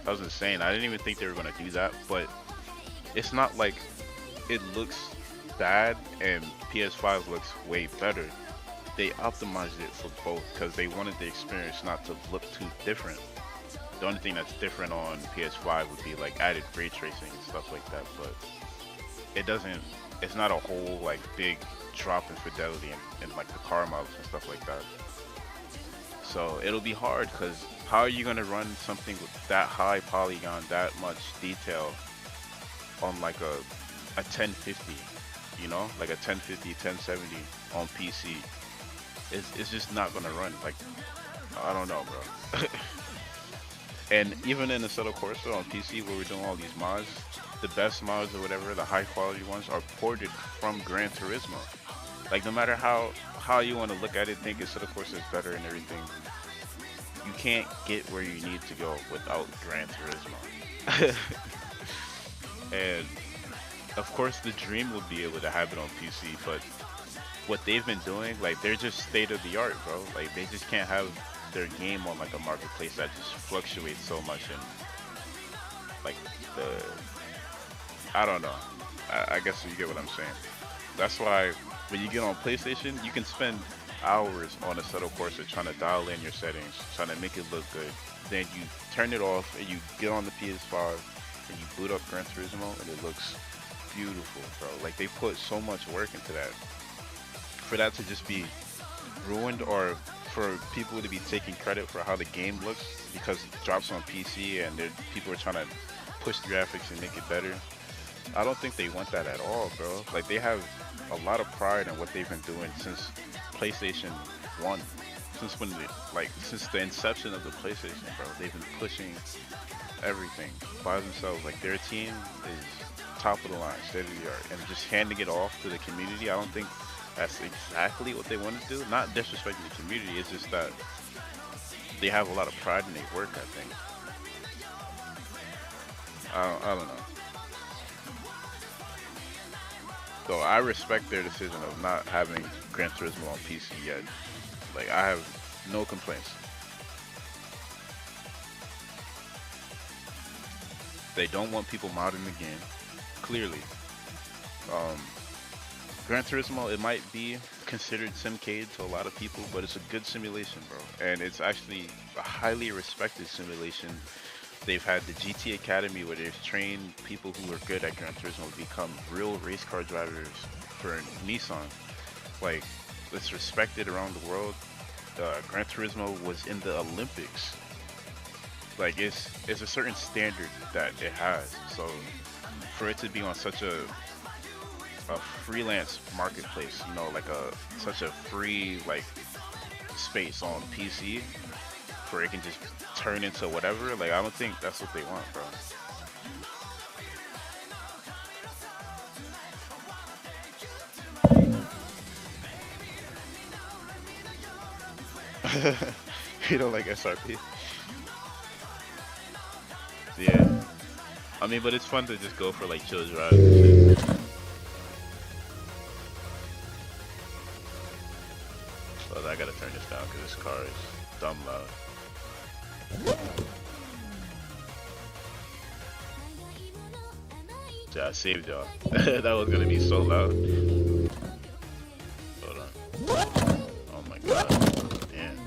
insane. I didn't even think they were gonna do that, but it's not like it looks bad and PS5 looks way better, they optimized it for both because they wanted the experience not to look too different. The only thing that's different on PS5 would be like added ray tracing and stuff like that, but it doesn't, it's not a whole like big drop in fidelity in like the car models and stuff like that. So it'll be hard because how are you gonna run something with that high polygon, that much detail on like a 1050, you know, like a 1050, 1070 on PC? It's just not gonna run. Like, I don't know, bro. And even in the Assetto Corsa on PC where we're doing all these mods, the best mods or whatever, the high quality ones are ported from Gran Turismo. Like no matter how you want to look at it, think Assetto Corsa is better and everything, you can't get where you need to go without Gran Turismo. And of course the dream would be able to have it on PC, but what they've been doing, like they're just state of the art, bro. Like they just can't have their game on like a marketplace that just fluctuates so much, and like the, I don't know. I guess you get what I'm saying. That's why when you get on PlayStation, you can spend hours on a Assetto Corsa trying to dial in your settings, trying to make it look good. Then you turn it off and you get on the PS5 and you boot up Gran Turismo and it looks beautiful, bro. Like they put so much work into that. For that to just be ruined, or for people to be taking credit for how the game looks because it drops on PC and people are trying to push graphics and make it better, I don't think they want that at all, bro. Like they have a lot of pride in what they've been doing since PlayStation 1. Since the inception of the PlayStation, bro. They've been pushing everything by themselves. Like their team is top of the line, state of the art, and just handing it off to the community, I don't think that's exactly what they want to do. Not disrespecting the community, it's just that they have a lot of pride in their work, I think. I don't know. So I respect their decision of not having Gran Turismo on PC yet. Like I have no complaints. They don't want people modding the game, clearly. Gran Turismo, it might be considered simcade to a lot of people, but it's a good simulation, bro. And it's actually a highly respected simulation. They've had the GT Academy where they've trained people who are good at Gran Turismo to become real race car drivers for Nissan. Like, it's respected around the world. Gran Turismo was in the Olympics. Like, it's a certain standard that it has. So, for it to be on such a freelance marketplace, you know, like such a free like space on PC where it can just turn into whatever, like I don't think that's what they want, bro. You don't like SRP? Yeah. I mean, but it's fun to just go for like chill drives and shit. But I gotta turn this down because this car is dumb loud. Yeah, I saved y'all. That was gonna be so loud. Hold on. Oh my god. Damn.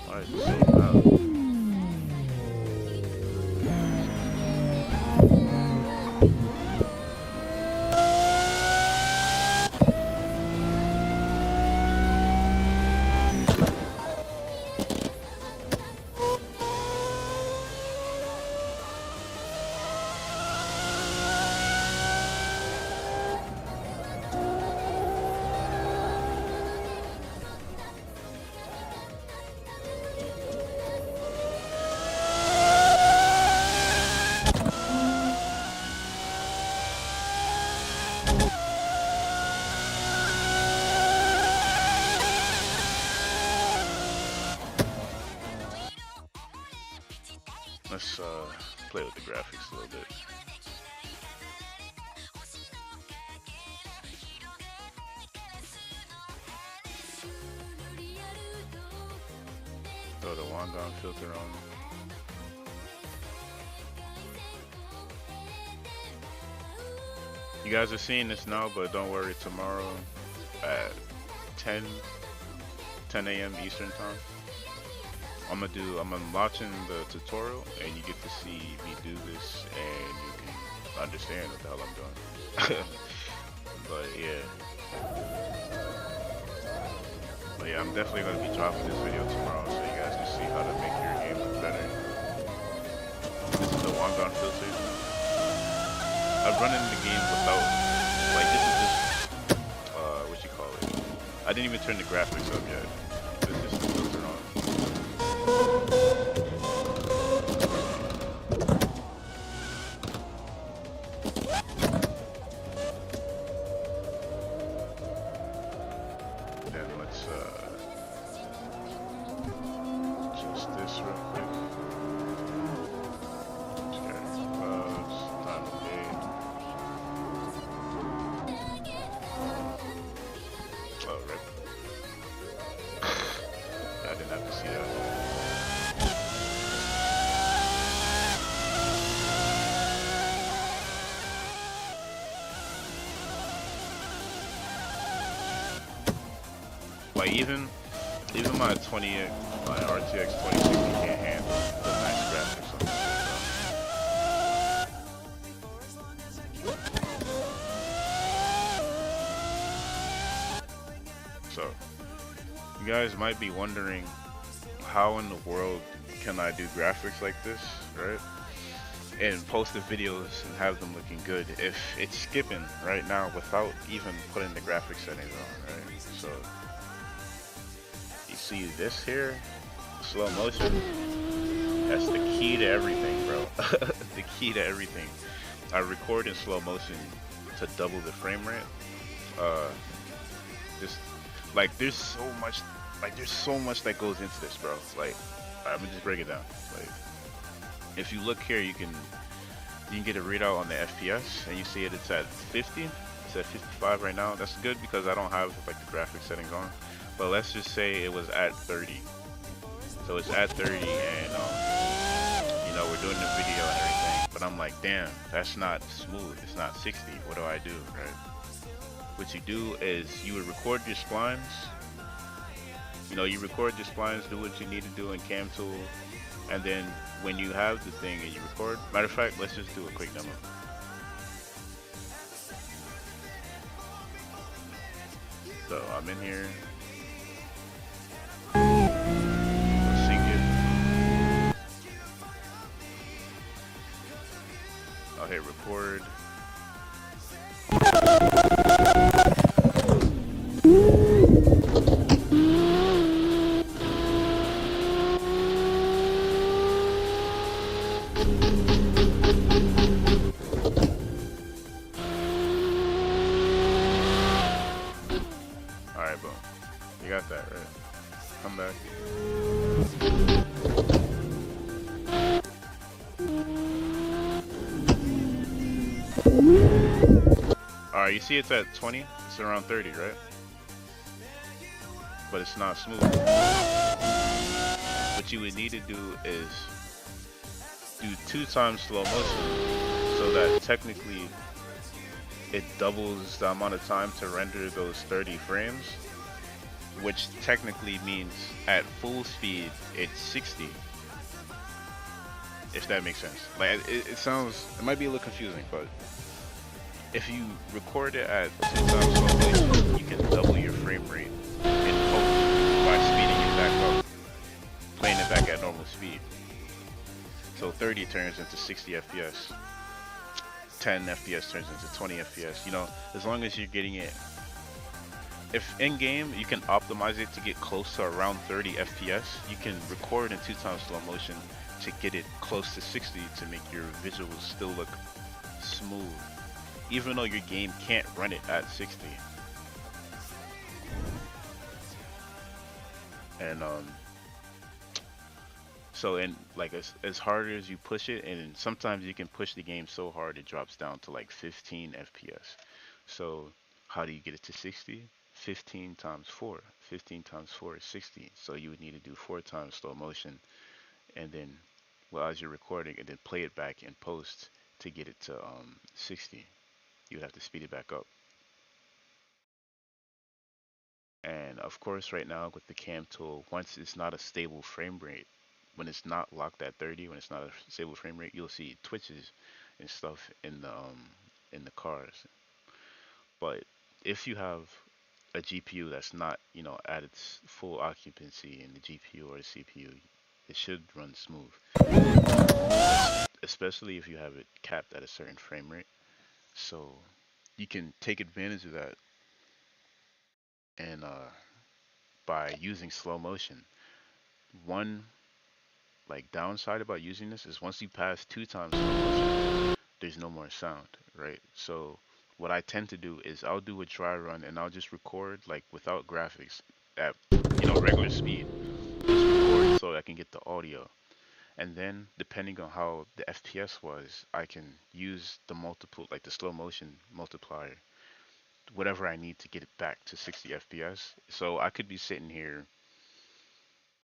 Why is it so loud? Let's play with the graphics a little bit. Throw the Wandong filter on. You guys are seeing this now, but don't worry, tomorrow at 10, 10 a.m. Eastern time, I'm watching the tutorial and you get to see me do this and you can understand what the hell I'm doing. But yeah, I'm definitely going to be dropping this video tomorrow so you guys can see how to make your game look better. This is the one-gun filter. I'm running the game without, like, this is just, what you call it. I didn't even turn the graphics up yet. This is the filter on. Then let's, adjust this real quick. Scatter clouds, time of day. Oh, rip. Yeah, I didn't have to see that. Like even my my RTX 2060 can't handle the nice graphics on this shit, so you guys might be wondering how in the world can I do graphics like this, right? And post the videos and have them looking good if it's skipping right now without even putting the graphics settings on, right? So you see this here, slow motion, that's the key to everything, bro. The key to everything. I record in slow motion to double the frame rate. Just like there's so much that goes into this, bro. Like I'm gonna just break it down. Like if you look here, you can get a readout on the FPS, and you see it's at 50. It's at 55 right now. That's good because I don't have like the graphic settings on. But let's just say it was at 30. So it's at 30, and you know, we're doing the video and everything. But I'm like, damn, that's not smooth. It's not 60. What do I do, right? What you do is you would record your splines. You know, you record your splines, do what you need to do in Cam Tool, and then when you have the thing and you record, matter of fact, let's just do a quick demo. So I'm in here. Let's sync it. I'll hit record. Alright, boom. You got that, right? Come back. Alright, you see it's at 20? It's around 30, right? But it's not smooth. What you would need to do is do 2 times slow motion so that technically it doubles the amount of time to render those 30 frames, which technically means at full speed it's 60, if that makes sense. Like it might be a little confusing, but if you record it at 2 times slow motion, you can double your frame rate in post by speeding it back up, playing it back at normal speed. So 30 turns into 60 FPS. 10 FPS turns into 20 FPS, you know, as long as you're getting it. If in game you can optimize it to get close to around 30 FPS, you can record in 2 times slow motion to get it close to 60 to make your visuals still look smooth, even though your game can't run it at 60. And so, and like as hard as you push it, and sometimes you can push the game so hard it drops down to like 15 FPS. So how do you get it to 60? 15 times 4. 15 times 4 is 60. So you would need to do 4 times slow motion, and then, well, as you're recording, and then play it back in post to get it to 60. you would have to speed it back up. And of course, right now with the cam tool, once it's not a stable frame rate, when it's not locked at 30, when it's not a stable frame rate, you'll see twitches and stuff in the cars. But if you have a GPU that's not, at its full occupancy in the GPU or the CPU, it should run smooth. Especially if you have it capped at a certain frame rate. So you can take advantage of that and by using slow motion. One like downside about using this is once you pass 2 times slow motion, there's no more sound, right? So what I tend to do is I'll do a dry run and I'll just record like without graphics at regular speed. Just record so I can get the audio. And then depending on how the FPS was, I can use the multiple like the slow motion multiplier, whatever I need to get it back to 60 FPS. So I could be sitting here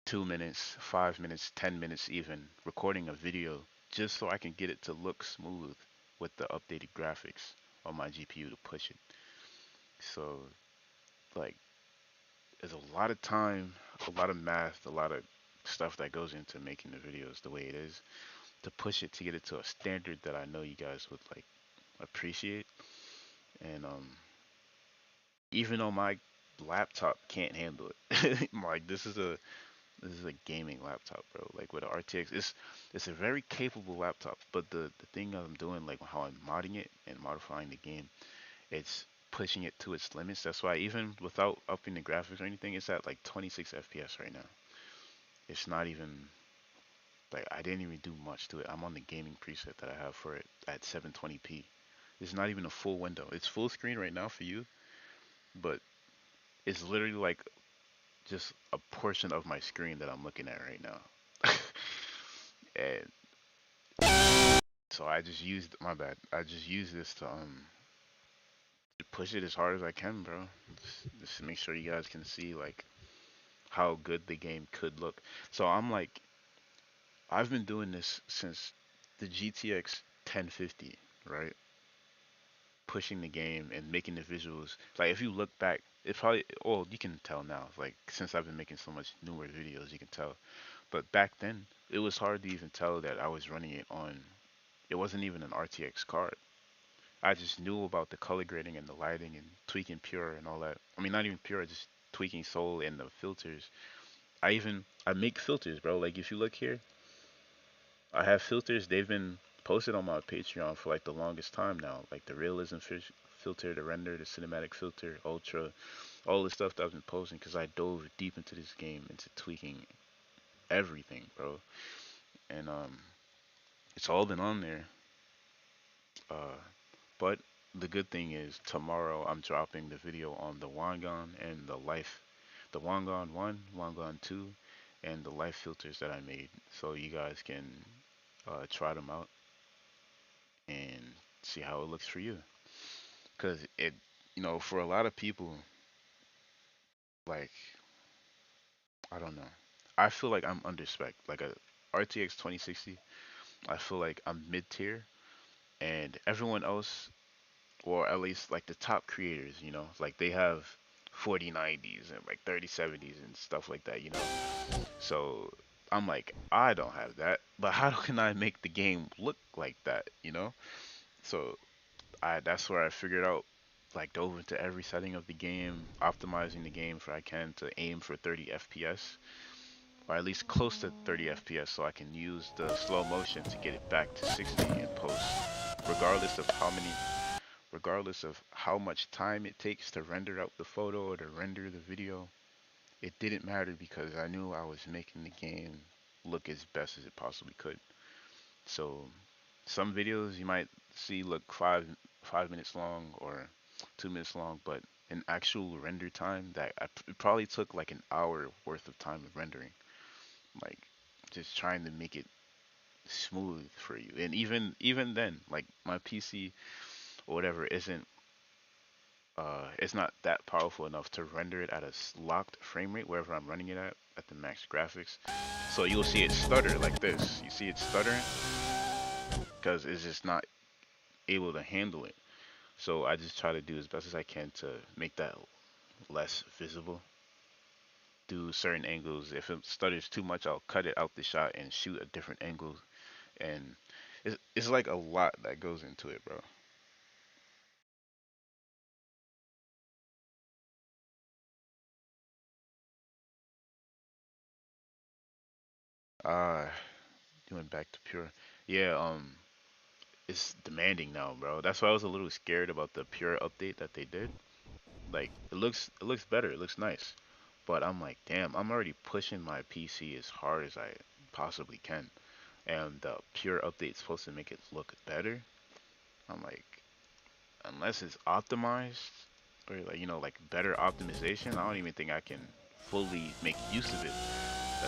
2 minutes, 5 minutes, 10 minutes even, recording a video just so I can get it to look smooth with the updated graphics on my GPU to push it. So, like, there's a lot of time, a lot of math, a lot of stuff that goes into making the videos the way it is to push it to get it to a standard that I know you guys would like appreciate. And even though my laptop can't handle it, like this is a gaming laptop, bro. Like with an RTX, it's a very capable laptop. But the thing I'm doing, like how I'm modding it and modifying the game, it's pushing it to its limits. That's why even without upping the graphics or anything, it's at like 26 FPS right now. It's not even like I didn't even do much to it. I'm on the gaming preset that I have for it at 720p. It's not even a full window. It's full screen right now for you, but it's literally like just a portion of my screen that I'm looking at right now. And so I just used my bad. I just used this to push it as hard as I can, bro. Just to make sure you guys can see like how good the game could look. So I'm like, I've been doing this since the GTX 1050, right? Pushing the game and making the visuals. Like if you look back, it probably, well, you can tell now. Like since I've been making so much newer videos, you can tell. But back then, it was hard to even tell that I was running it on. It wasn't even an RTX card. I just knew about the color grading and the lighting and tweaking Pure and all that. I mean, not even Pure, just tweaking Soul and the filters. I make filters, bro. Like if you look here, I have filters. They've been posted on my Patreon for like the longest time now. Like the realism filter, the render, the cinematic filter, ultra, all the stuff that I've been posting because I dove deep into this game, into tweaking everything, bro. And it's all been on there. Uh, but the good thing is tomorrow I'm dropping the video on the Wangan and the Wangan 1, Wangan 2, and the life filters that I made. So you guys can try them out and see how it looks for you. Cause for a lot of people, like I don't know, I feel like I'm under spec. Like a RTX 2060, I feel like I'm mid tier, and everyone else, or at least like the top creators, like they have 4090s and like 3070s and stuff like that. So I'm like, I don't have that, but how can I make the game look like that? So that's where I figured out, like dove into every setting of the game, optimizing the game for I can to aim for 30 FPS or at least close to 30 FPS so I can use the slow motion to get it back to 60 in post, regardless of how many regardless of how much time it takes to render out the photo or to render the video. It didn't matter because I knew I was making the game look as best as it possibly could. So some videos you might see look 5 minutes long or 2 minutes long, but in actual render time, it probably took like an hour worth of time of rendering, like just trying to make it smooth for you. And even then, like my PC or whatever isn't it's not that powerful enough to render it at a locked frame rate wherever I'm running it at the max graphics. So you'll see it stutter like this. You see it stuttering because it's just not able to handle it. So I just try to do as best as I can to make that less visible. Do certain angles. If it stutters too much, I'll cut it out the shot and shoot a different angle. And it's like a lot that goes into it, bro. Uh, you went back to pure. Yeah, it's demanding now, bro. That's why I was a little scared about the pure update that they did. Like it looks better, it looks nice. But I'm like, damn, I'm already pushing my PC as hard as I possibly can. And the pure update's supposed to make it look better. I'm like, unless it's optimized or like like better optimization, I don't even think I can fully make use of it.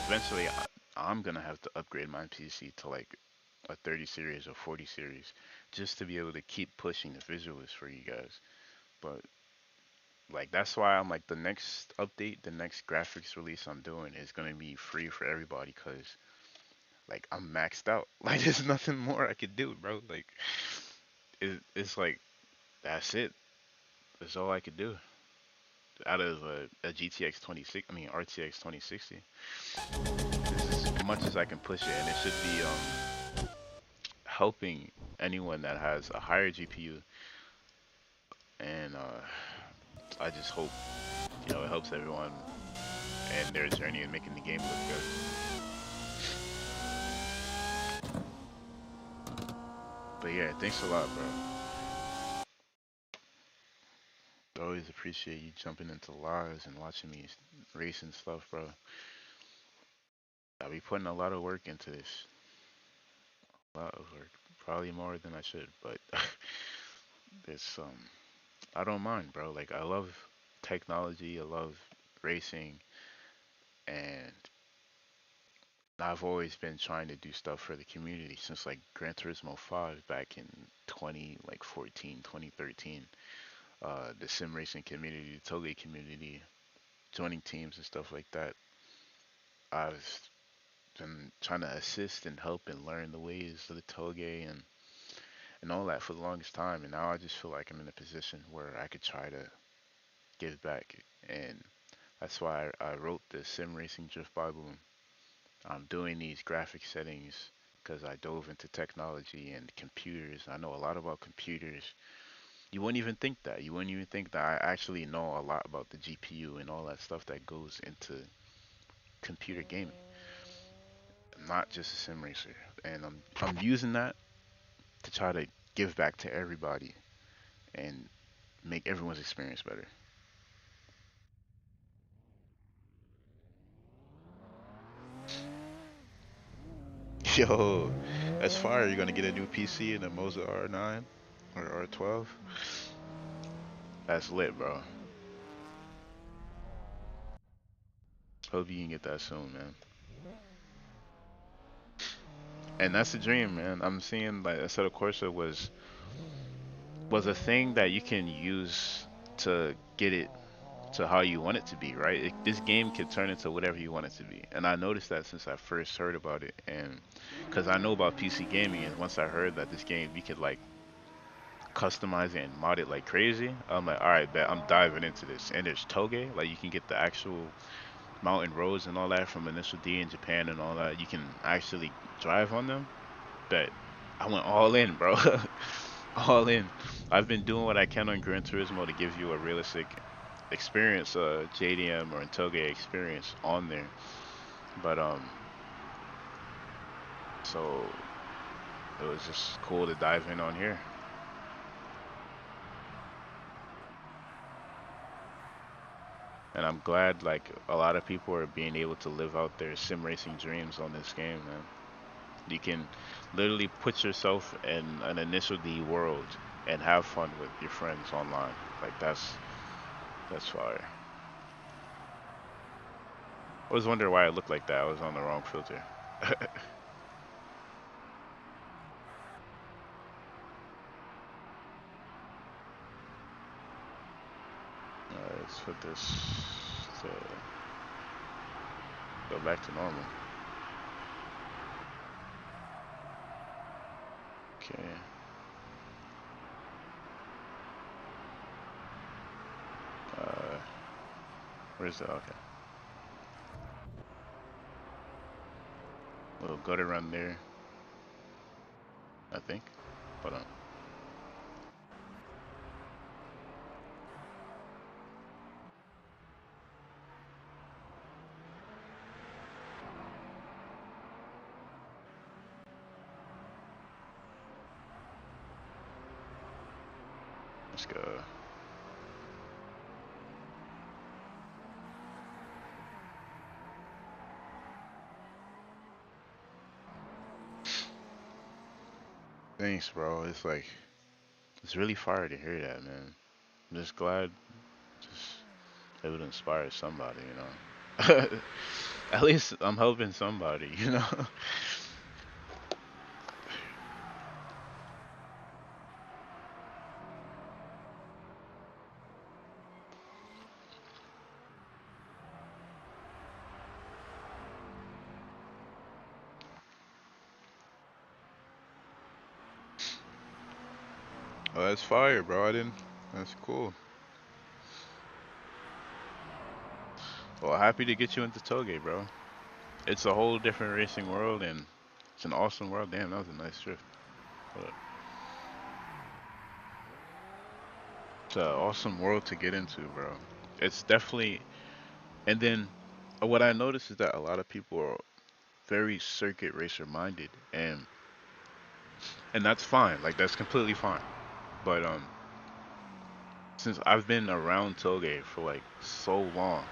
Eventually, I'm gonna have to upgrade my PC to like a 30 series or 40 series just to be able to keep pushing the visuals for you guys. But like that's why I'm like the next update, the next graphics release I'm doing is gonna be free for everybody because like I'm maxed out. Like there's nothing more I could do, bro. Like it's like that's it. That's all I could do out of a GTX 26. I mean RTX 2060. This is as much as I can push it, and it should be helping anyone that has a higher GPU. And I just hope it helps everyone and their journey in making the game look good. But yeah, thanks a lot, bro. Always appreciate you jumping into lives and watching me race and stuff, bro. I be putting a lot of work into this. A lot of work. Probably more than I should, but it's I don't mind, bro. Like I love technology, I love racing, and I've always been trying to do stuff for the community since like Gran Turismo 5 back in 20 like 14, 2013. The sim racing community, the Toge community, joining teams and stuff like that. I've been trying to assist and help and learn the ways of the Toge and all that for the longest time. And now I just feel like I'm in a position where I could try to give back. And that's why I wrote the Sim Racing Drift Bible. I'm doing these graphic settings because I dove into technology and computers. I know a lot about computers. You wouldn't even think that. You wouldn't even think that I actually know a lot about the GPU and all that stuff that goes into computer gaming. I'm not just a sim racer, and I'm using that to try to give back to everybody and make everyone's experience better. Yo, that's fire. You're gonna get a new PC and a Moza R9 or R12. That's lit, bro. Hope you can get that soon, man. And that's the dream, man. I'm seeing like Assetto Corsa was a thing that you can use to get it to how you want it to be, right? This game can turn into whatever you want it to be. And I noticed that since I first heard about it, and because I know about PC gaming, and once I heard that this game you could like customize it and mod it like crazy, I'm like, all right, bet I'm diving into this. And there's Toge, like you can get the actual mountain roads and all that from Initial D in Japan and all that. You can actually drive on them. Bet I went all in, bro. All in. I've been doing what I can on Gran Turismo to give you a realistic experience, JDM or Toge experience on there. But so it was just cool to dive in on here. And I'm glad like a lot of people are being able to live out their sim racing dreams on this game, man. You can literally put yourself in an initial D world and have fun with your friends online. Like that's fire. I was wondering why it looked like that. I was on the wrong filter. Alright, let's put this to go back to normal. Okay. Where's the okay? We'll go to run there, I think. But let's go. Thanks, bro. It's like it's really fire to hear that, man. I'm just glad, just able to inspire somebody, you know. At least I'm helping somebody, you know. Oh, that's fire, bro. I didn't. That's cool. Well, happy to get you into Toge, bro. It's a whole different racing world, and it's an awesome world. Damn, that was a nice trip. But it's an awesome world to get into, bro. It's definitely. And then, what I noticed is that a lot of people are very circuit racer minded, and that's fine. Like that's completely fine. But since I've been around Toge for like so long,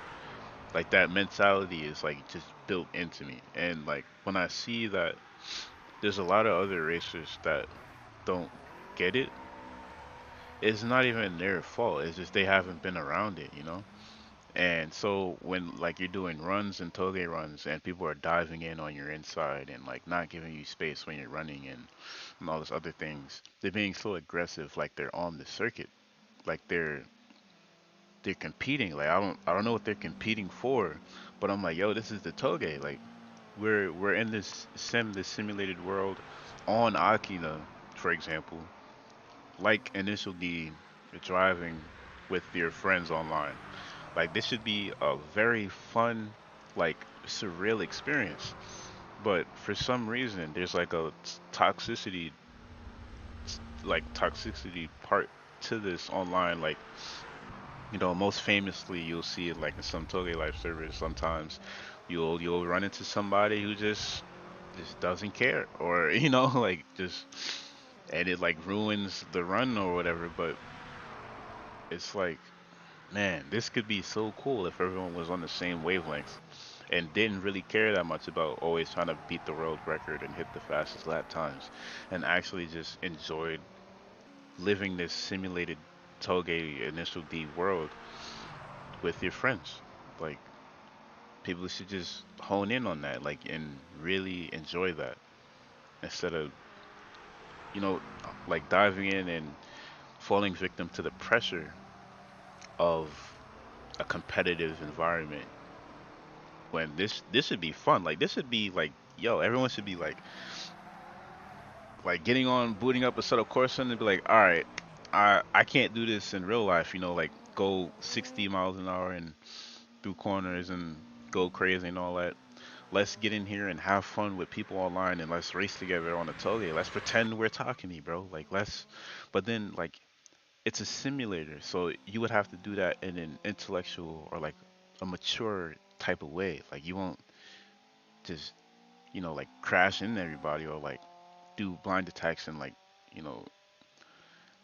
like that mentality is like just built into me. And like when I see that there's a lot of other racers that don't get it, it's not even their fault. It's just they haven't been around it, you know? And so when like you're doing runs and toge runs and people are diving in on your inside and like not giving you space when you're running and all those other things, they're being so aggressive like they're on the circuit. Like they're competing. Like I don't know what they're competing for, but I'm like, yo, this is the toge. Like we're in this simulated world on Akina, for example, like Initial D, you're driving with your friends online. Like this should be a very fun, like surreal experience. But for some reason, there's like a toxicity part to this online. Like most famously, you'll see it like in some Toge Life servers. Sometimes you'll run into somebody who just doesn't care, or like just and it like ruins the run or whatever. But it's like, man, this could be so cool if everyone was on the same wavelength and didn't really care that much about always trying to beat the world record and hit the fastest lap times and actually just enjoyed living this simulated Toge Initial D world with your friends. Like, people should just hone in on that, like, and really enjoy that instead of, you know, like diving in and falling victim to the pressure of a competitive environment when this should be fun. Like this should be like, yo, everyone should be like getting on, booting up Assetto Corsa and be like, all right, I can't do this in real life. Like go 60 miles an hour and through corners and go crazy and all that. Let's get in here and have fun with people online and let's race together on a toge. Let's pretend we're talking to me, bro. Like let's, but then like it's a simulator, so you would have to do that in an intellectual or like a mature type of way. Like you won't just like crash into everybody or like do blind detection like you know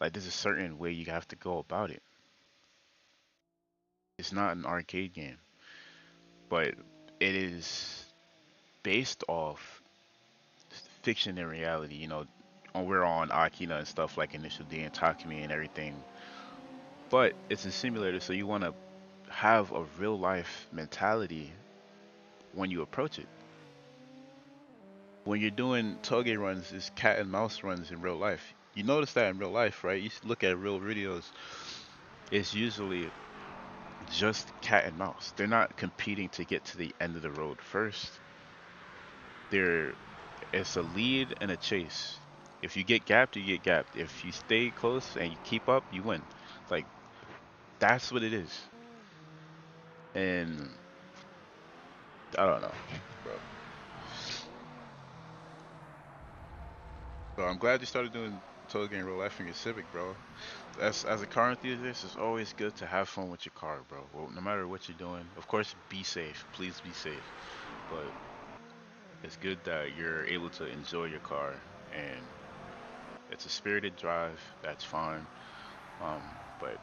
like there's a certain way you have to go about it. It's not an arcade game, but it is based off fiction and reality. We're on Akina and stuff like Initial D and Takumi and everything, but it's a simulator, so you want to have a real life mentality when you approach it. When you're doing toge runs, it's cat and mouse runs in real life. You notice that in real life, right? You look at real videos, it's usually just cat and mouse. They're not competing to get to the end of the road first. They're It's a lead and a chase. If you get gapped, you get gapped. If you stay close and you keep up, you win. Like that's what it is. And I don't know, bro. So I'm glad you started doing toga in real life in your Civic, bro. As a car enthusiast, it's always good to have fun with your car, bro. Well, no matter what you're doing, of course, be safe. Please be safe. But it's good that you're able to enjoy your car, and it's a spirited drive. That's fine. Um, but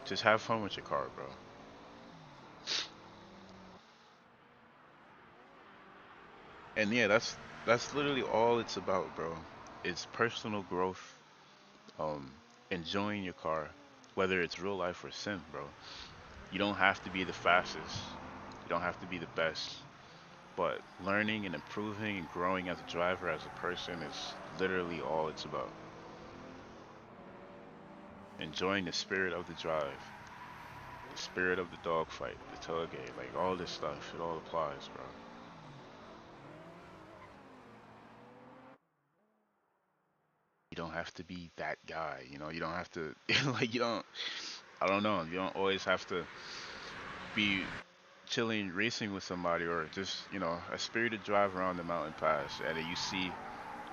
just have fun with your car, bro. And yeah, that's literally all it's about, bro. It's personal growth, um, enjoying your car, whether it's real life or sim, bro. You don't have to be the fastest. You don't have to be the best. But learning and improving and growing as a driver, as a person, is literally all it's about. Enjoying the spirit of the drive, the spirit of the dogfight, the tailgate, like all this stuff. It all applies, bro. You don't have to be that guy, you know. You don't have to like you don't. I don't know. You don't always have to be chilling, racing with somebody, or just a spirited drive around the mountain pass, and then you see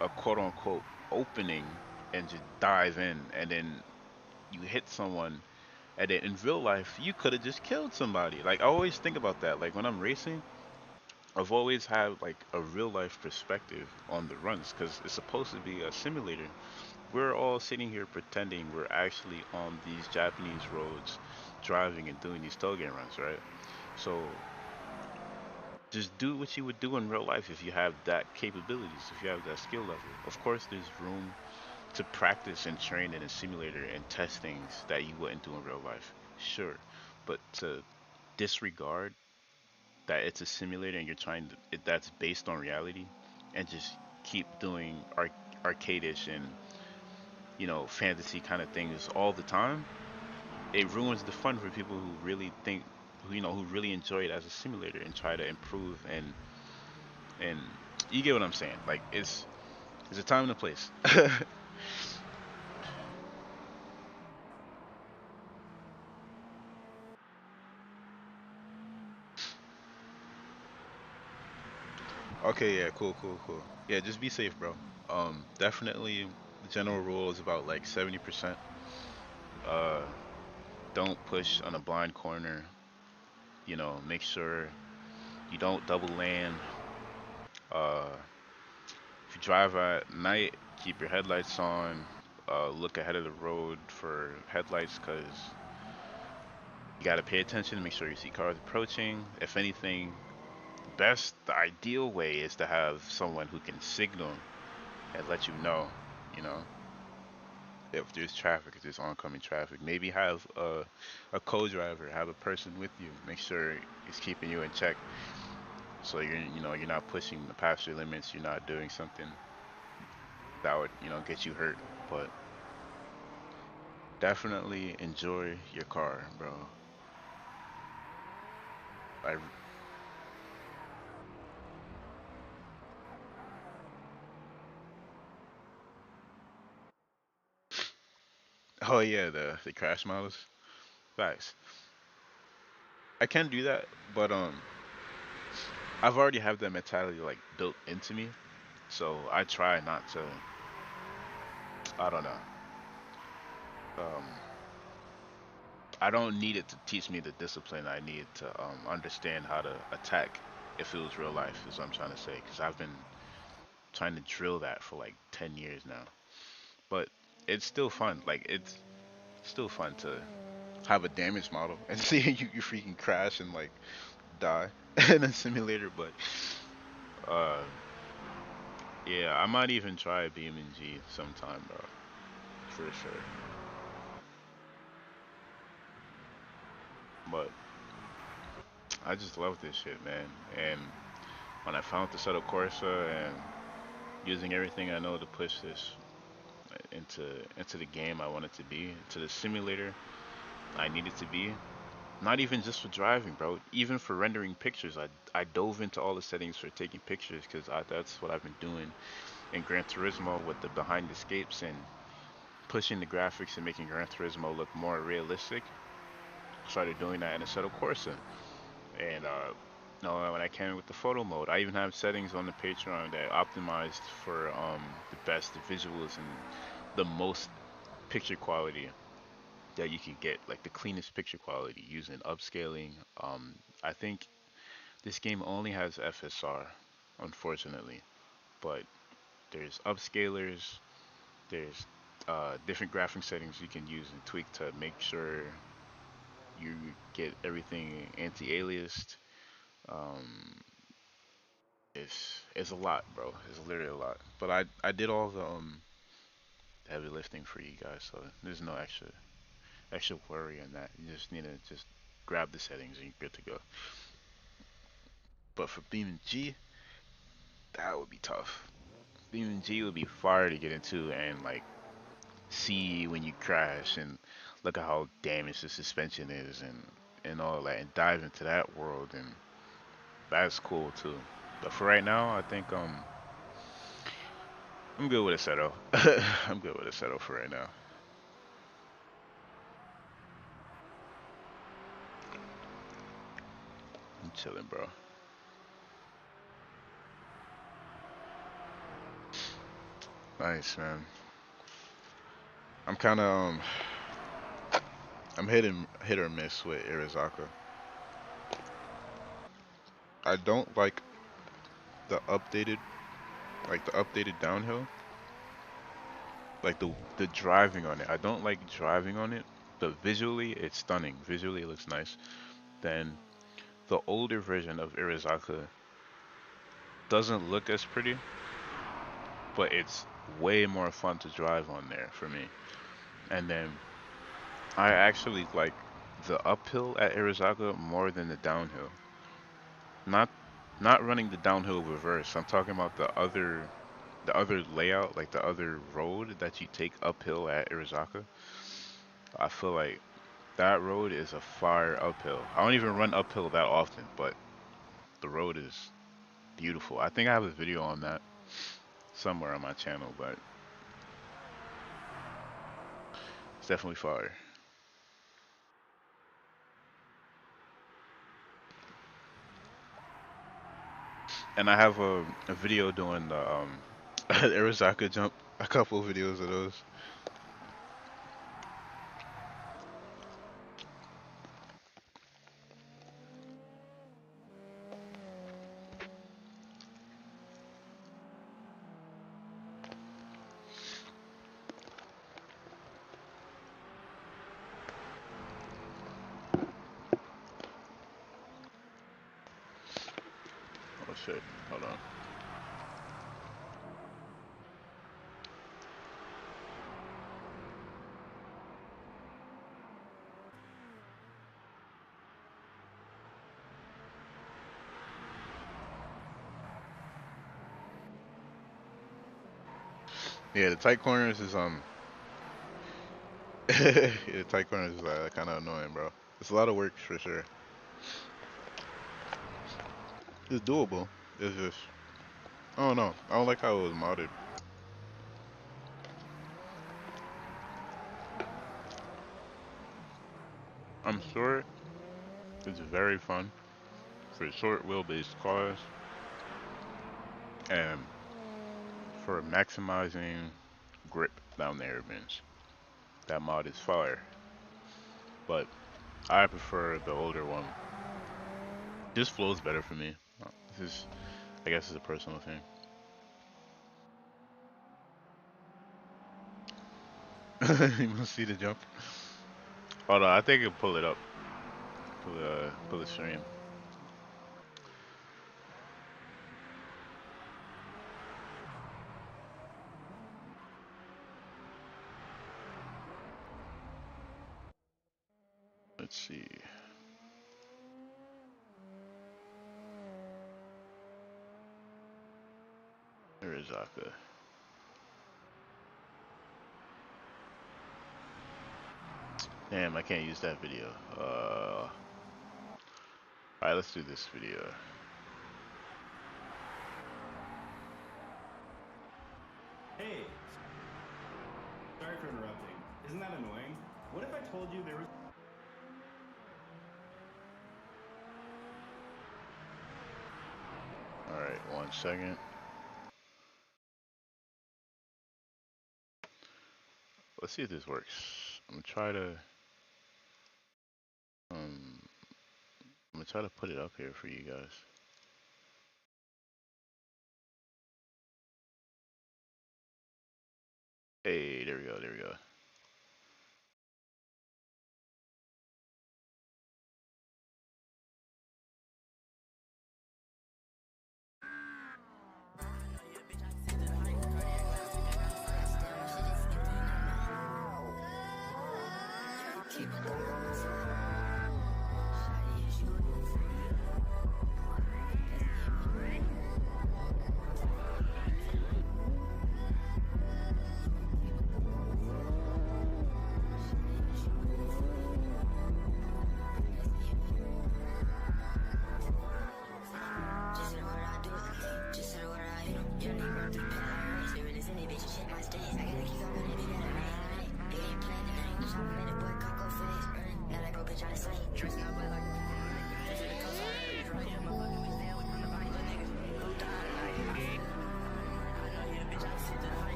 a quote unquote opening and just dive in, and then you hit someone, and then in real life you could have just killed somebody. Like I always think about that. Like when I'm racing, I've always had like a real life perspective on the runs because it's supposed to be a simulator. We're all sitting here pretending we're actually on these Japanese roads driving and doing these tailgate runs, right? So just do what you would do in real life if you have that capabilities, if you have that skill level. Of course, there's room to practice and train in a simulator and test things that you wouldn't do in real life. Sure, but to disregard that it's a simulator and you're trying to that's based on reality, and just keep doing arcadish and fantasy kind of things all the time, it ruins the fun for people who really think who really enjoy it as a simulator and try to improve and you get what I'm saying. Like it's a time and a place. Okay, yeah, cool, cool, cool. Yeah, just be safe, bro. Definitely the general rule is about like 70%. Uh, don't push on a blind corner. Make sure you don't double land. Uh, if you drive at night, keep your headlights on. Look ahead of the road for headlights because you gotta pay attention to make sure you see cars approaching. If anything, the ideal way is to have someone who can signal and let you know, you know, if there's traffic, if there's oncoming traffic. Maybe have a co-driver, have a person with you, make sure he's keeping you in check, so you're not pushing the passenger limits, you're not doing something that would get you hurt. But definitely enjoy your car, bro. I oh yeah, the crash models, facts. I can do that, but I've already have that mentality like built into me, so I try not to. I don't know. Um, I don't need it to teach me the discipline I need to understand how to attack if it was real life, is what I'm trying to say. Because I've been trying to drill that for like 10 years now. But it's still fun. Like, it's still fun to have a damage model and see you freaking crash and like die in a simulator. But uh, yeah, I might even try BMG sometime, bro. For sure. But I just love this shit, man. And when I found the Assetto Corsa and using everything I know to push this into into the game I want it to be, into the simulator I need it to be. Not even just for driving, bro. Even for rendering pictures, I dove into all the settings for taking pictures because that's what I've been doing in Gran Turismo with the behind the escapes and pushing the graphics and making Gran Turismo look more realistic. Started doing that in Assetto Corsa, And no, when I came with the photo mode, I even have settings on the Patreon that optimized for the best visuals and the most picture quality that you can get, like the cleanest picture quality using upscaling. I think this game only has FSR, unfortunately, but there's upscalers, there's different graphic settings you can use and tweak to make sure you get everything anti-aliased. Um, it's a lot, bro. It's literally a lot. But I did all the heavy lifting for you guys, so there's no extra worry on that. You just need to just grab the settings and you're good to go. But for Beam and G, that would be tough. Beam and G would be fire to get into and like see when you crash and look at how damaged the suspension is and all that and dive into that world, and that's cool too. But for right now, I think I'm good with Assetto. I'm good with Assetto for right now. I'm chilling, bro. Nice, man. I'm kind of I'm hit or miss with Irizaka. I don't like the updated the updated downhill, like the driving on it. I don't like driving on it, but visually it's stunning. Visually it looks nice. Then the older version of Irizaka doesn't look as pretty, but it's way more fun to drive on there for me. And then I actually like the uphill at Irizaka more than the downhill. Not not running the downhill reverse. I'm talking about the other layout, like the other road that you take uphill at Irizaka. I feel like that road is a fire uphill. I don't even run uphill that often, but the road is beautiful. I think I have a video on that somewhere on my channel, but it's definitely fire. And I have a video doing the Arizaka jump. A couple of videos of those. Oh shit! Hold on. Yeah, the tight corners is yeah, the tight corners is kind of annoying, bro. It's a lot of work for sure. It's doable. It's just I don't know. I don't like how it was modded. I'm sure it's very fun for short wheelbase cars and for maximizing grip down the air bends. That mod is fire, but I prefer the older one. Just flows better for me. This is, I guess, it's a personal thing. You want to see the jump? Hold on, I think I can pull it up. Pull the stream. Let's see. Arizaka. Damn, I can't use that video. Alright, let's do this video. Hey, sorry for interrupting. Isn't that annoying? What if I told you there was... 1 second. Let's see if this works. I'm gonna try to um put it up here for you guys. Hey, there we go, there we go.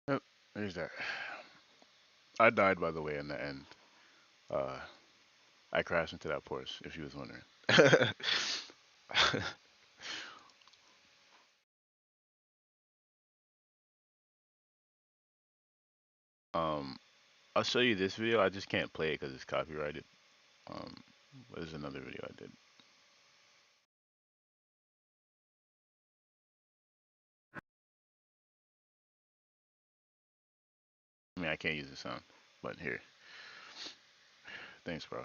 Yep, there's that. I died, by the way, in the end. Uh, I crashed into that Porsche, if you was wondering. um, I'll show you this video. I just can't play it because it's copyrighted. Um, there's another video I did. I mean, I can't use the sound, but here. Thanks, bro.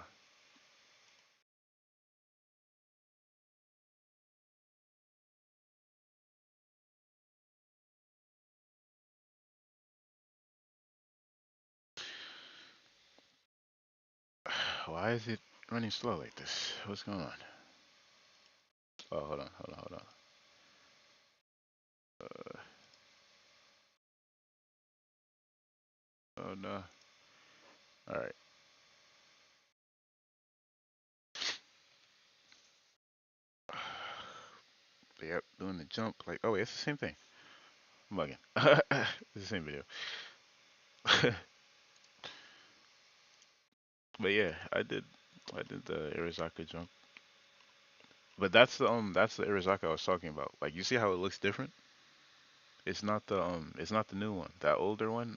Why is it running slow like this? What's going on? Oh, hold on, hold on, hold on. Oh no. All right. Yep, doing the jump. Like, oh wait, it's the same thing. I'm bugging. It's the same video. But yeah, I did the Irizaka jump. But that's the Irizaka I was talking about. Like, you see how it looks different? It's not the new one. That older one,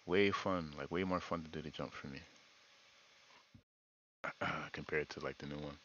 way fun, like way more fun to do the jump for me compared to like the new one.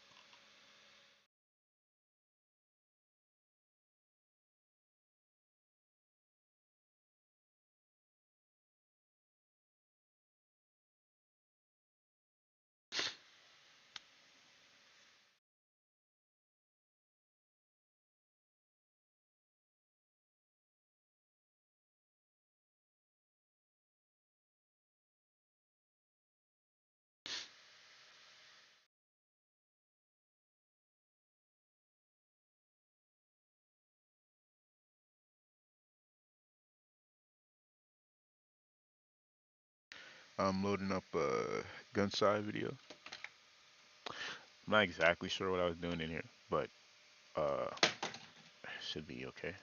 I'm loading up a gun side video. I'm not exactly sure what I was doing in here, but uh, should be okay.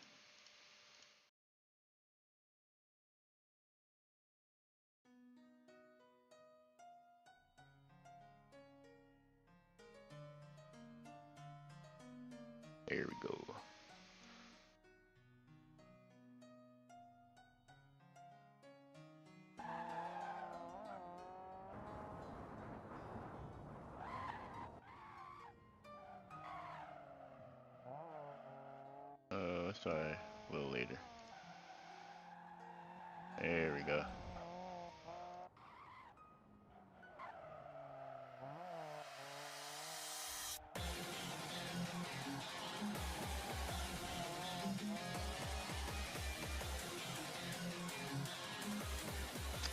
There we go. Sorry, a little later. There we go.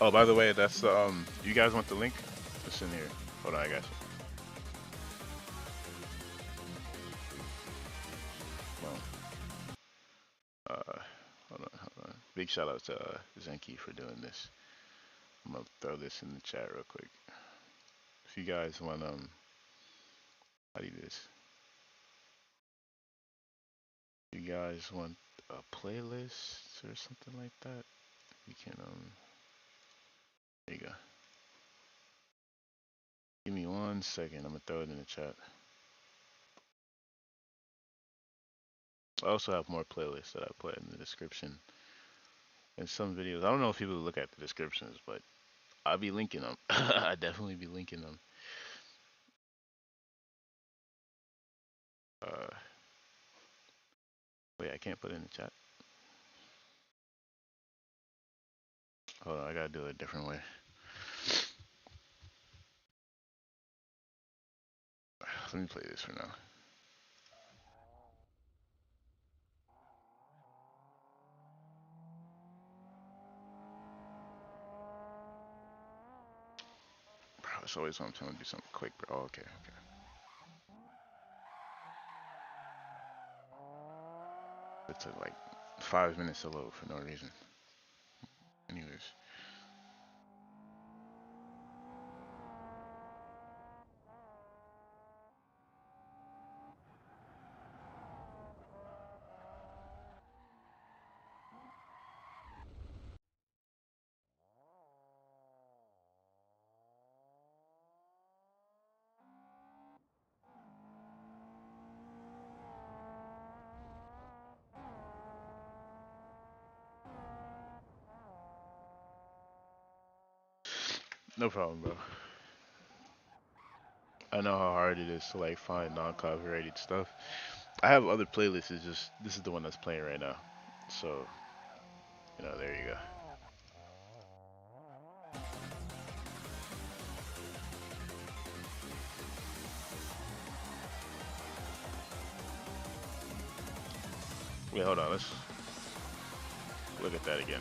Oh, by the way, that's you guys want the link? It's in here. Hold on, I got you. Well, hold on, hold on. Big shout out to Zenki for doing this. I'm gonna throw this in the chat real quick. If you guys want how do you do this? You guys want a playlist or something like that? You can there you go. Give me 1 second. I'm gonna throw it in the chat. I also have more playlists that I put in the description and some videos. I don't know if people look at the descriptions, but I'll be linking them. I definitely be linking them. Wait, I can't put it in the chat. Hold on, I gotta do it a different way. Let me play this for now. Bro, it's always when I'm trying to do something quick, bro. Oh, okay. It took like 5 minutes to load for no reason. Anyways. No problem, bro. I know how hard it is to like find non-copyrighted stuff. I have other playlists. It's just this is the one that's playing right now. So, there you go. Wait, hold on. Let's look at that again.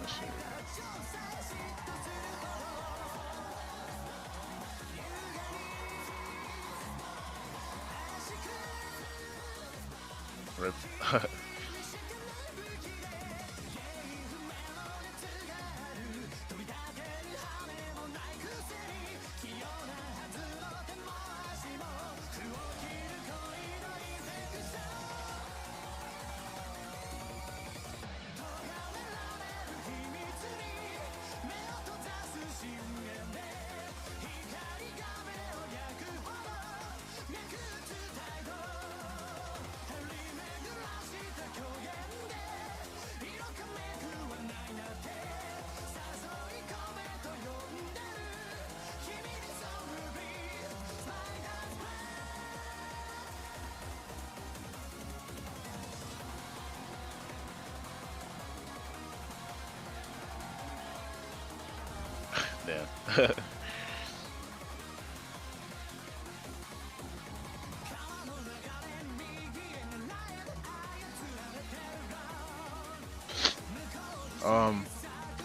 Let's see. Rip. Damn.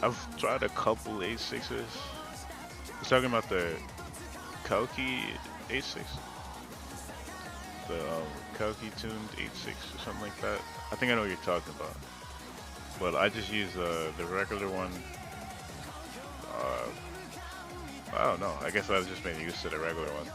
I've tried a couple 8.6s. You're talking about the Kalki 8.6? The Kalki tuned 8.6 or something like that. I think I know what you're talking about. But I just use the regular one. I don't know. I guess I've just been used to the regular one.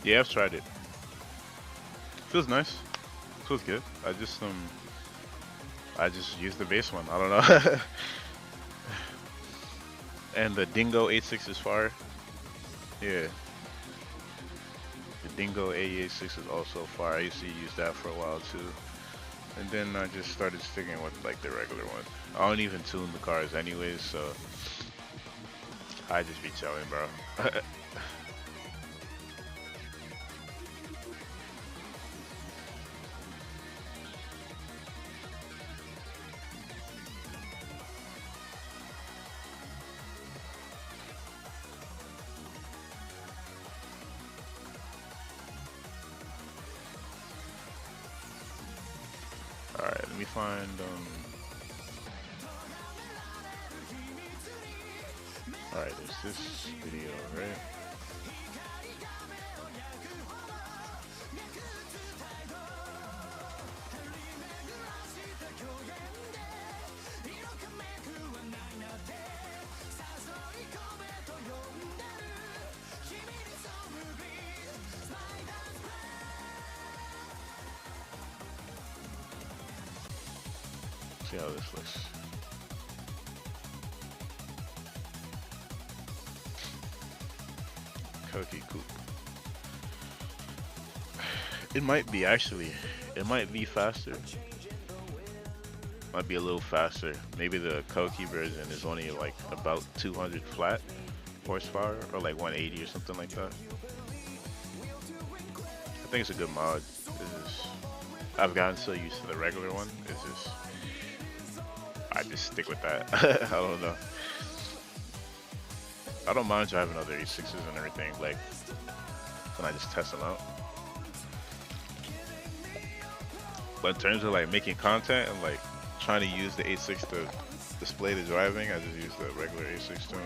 Yeah, I've tried it. Feels nice. Feels good. I just use the base one. I don't know. And the Dingo 8.6 is fire. Yeah. Dingo 886 is also fire. I used to use that for a while too. And then I just started sticking with like the regular one. I don't even tune the cars anyways, so I just be chilling, bro. Alright, let me find alright, there's this video, right? See how this looks. Cookie Coupe. It might be actually. It might be faster. Might be a little faster. Maybe the Koki version is only like about 200 flat horsepower or like 180 or something like that. I think it's a good mod. I've gotten so used to the regular one. It's just I just stick with that. I don't know. I don't mind driving other A6s and everything, like when I just test them out. But in terms of like making content and like trying to use the A6 to display the driving, I just use the regular A6 tune.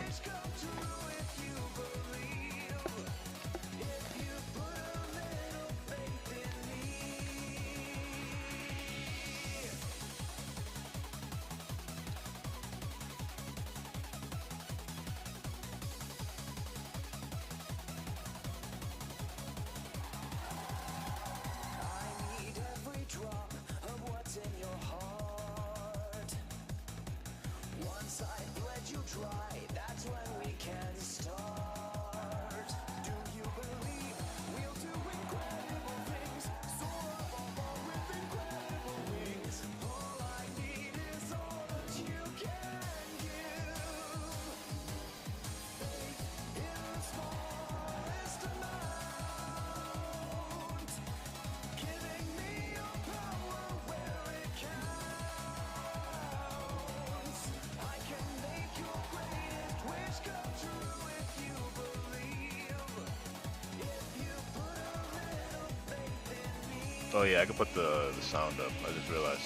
Oh yeah, I can put the sound up. I just realized.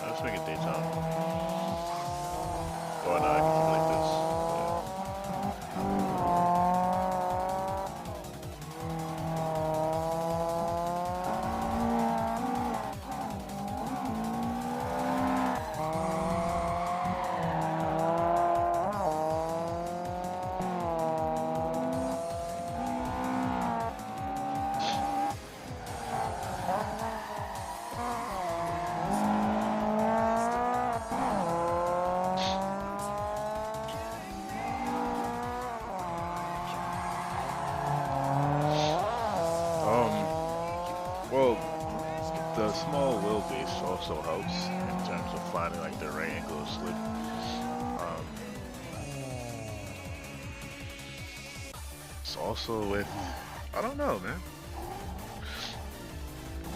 Let's make it daytime. Oh no, I can keep it like this. Well, the small wheelbase also helps in terms of finding like the right angle of slip. It's also with, I don't know, man.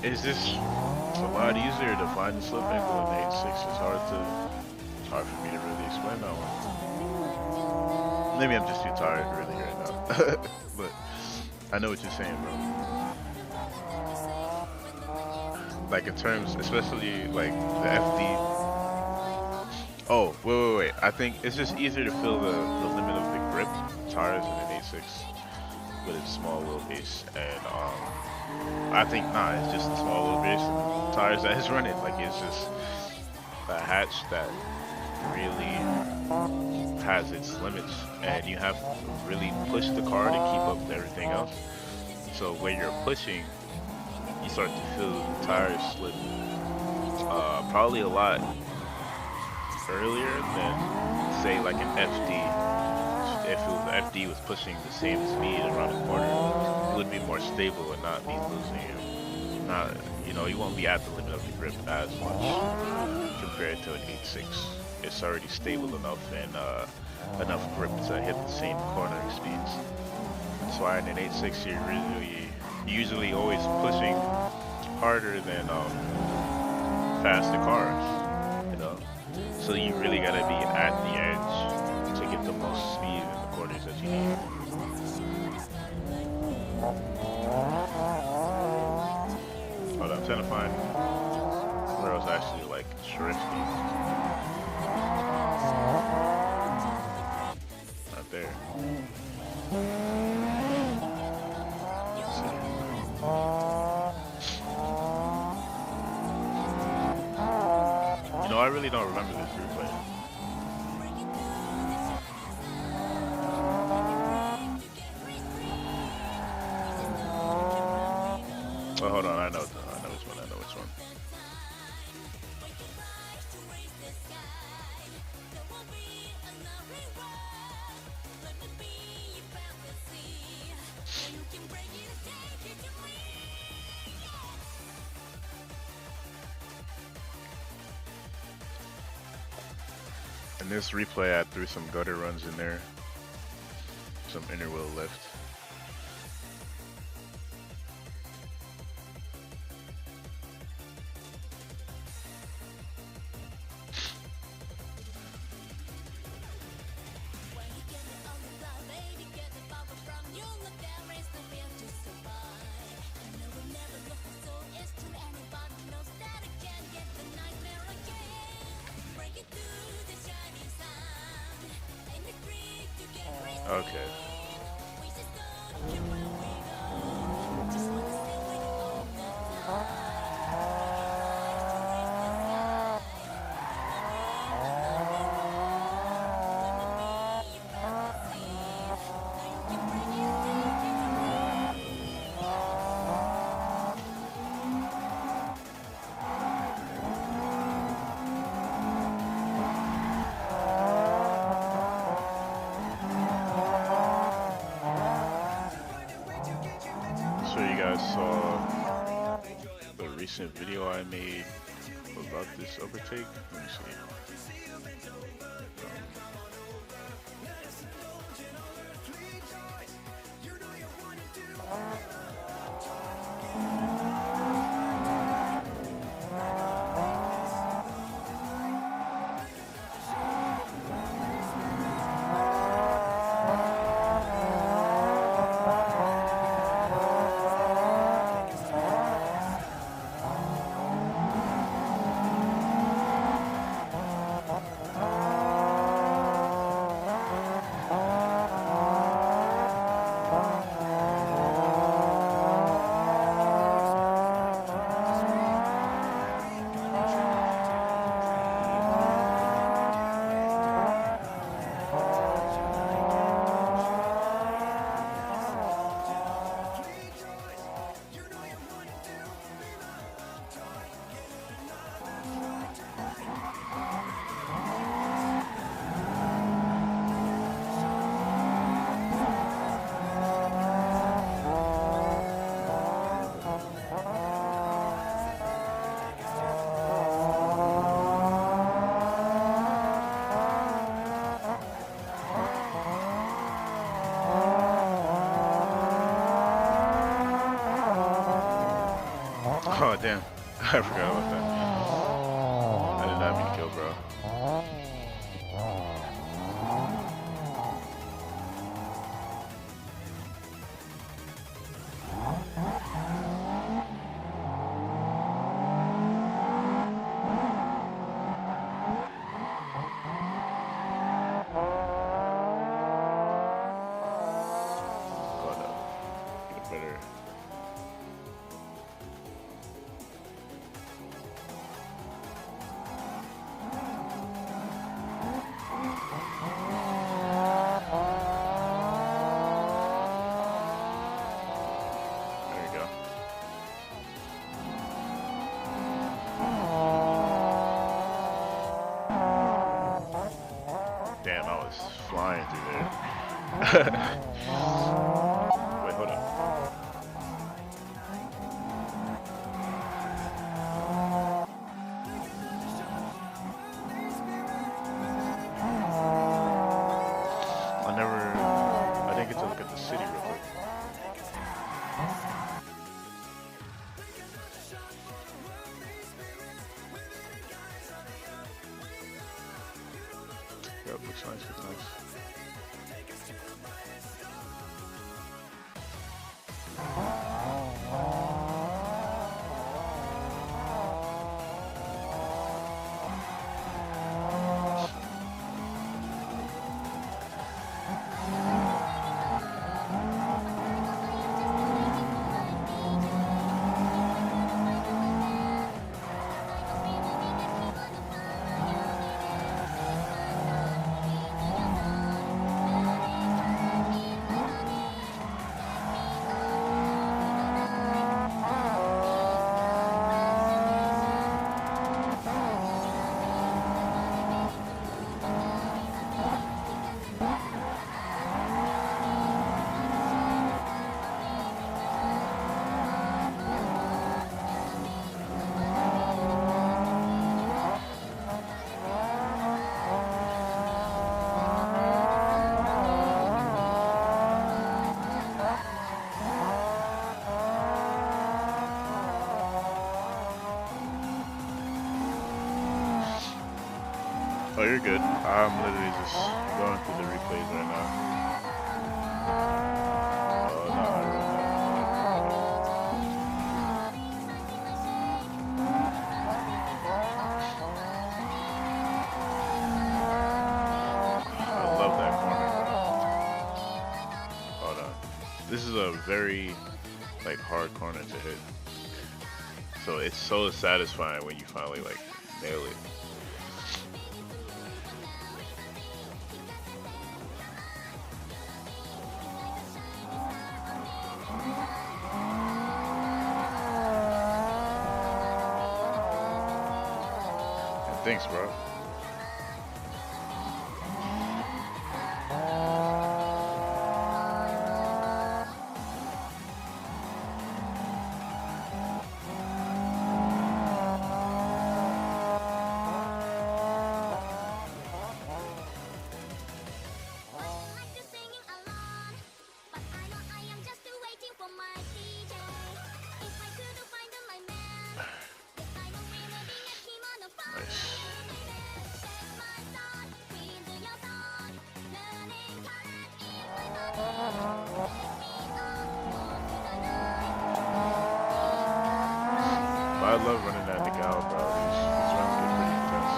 It's just a lot easier to find the slip angle in the 8.6. It's hard for me to really explain that one. Maybe I'm just too tired really right now. But I know what you're saying, bro. Like in terms, especially like the FD. Oh, wait. I think it's just easier to feel the limit of the grip tires in an A6 with its small wheelbase, and I think it's just the small wheelbase and tires that is running. Like it's just a hatch that really has its limits, and you have to really push the car to keep up with everything else. So when you're pushing, you start to feel the tires slip probably a lot earlier than say like an FD. If it was FD was pushing the same speed around the corner, it would be more stable and not be losing you. Not, you won't be at the limit of the grip as much compared to an 8.6. It's already stable enough and enough grip to hit the same cornering speeds. That's why in an 8.6 you're usually always pushing harder than faster cars. So you really gotta be at the edge to get the most speed in the corners that you need. Hold on, I'm trying to find where I was actually like drifting. Not there. Let's see. I really don't remember this replay. Oh, hold on, I know which one. In this replay, I threw some gutter runs in there, some inner wheel lift. Okay. Saw the recent video I made about this overtake. Let me see. Oh damn, I forgot about that. I did not mean to kill, bro. Hold up. Get better. Damn, I was flying through there. Wait, hold up. I didn't get to look at the city real quick. Yep, looks nice, looks nice. Oh, you're good. I'm literally just going through the replays right now. Oh, no, I ruined that. I love that corner, bro. Hold on. This is a very, like, hard corner to hit. So it's so satisfying when you finally, like, nail it. Thanks, bro. I love running that Gal, bro. These runs get pretty intense.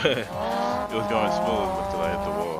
It was going smooth until I hit the wall.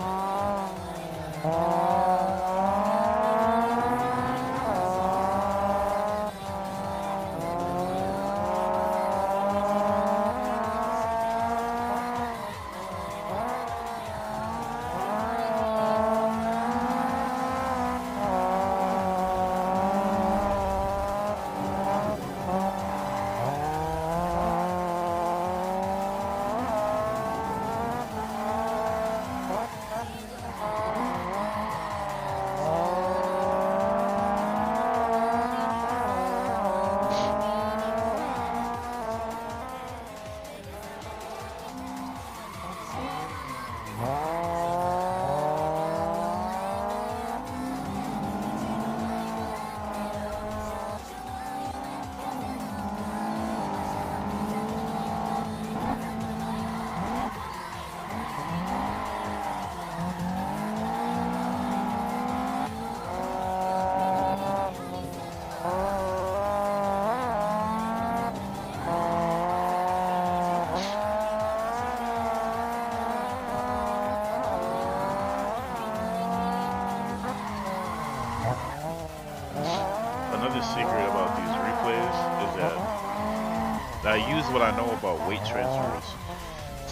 use what I know about weight transfers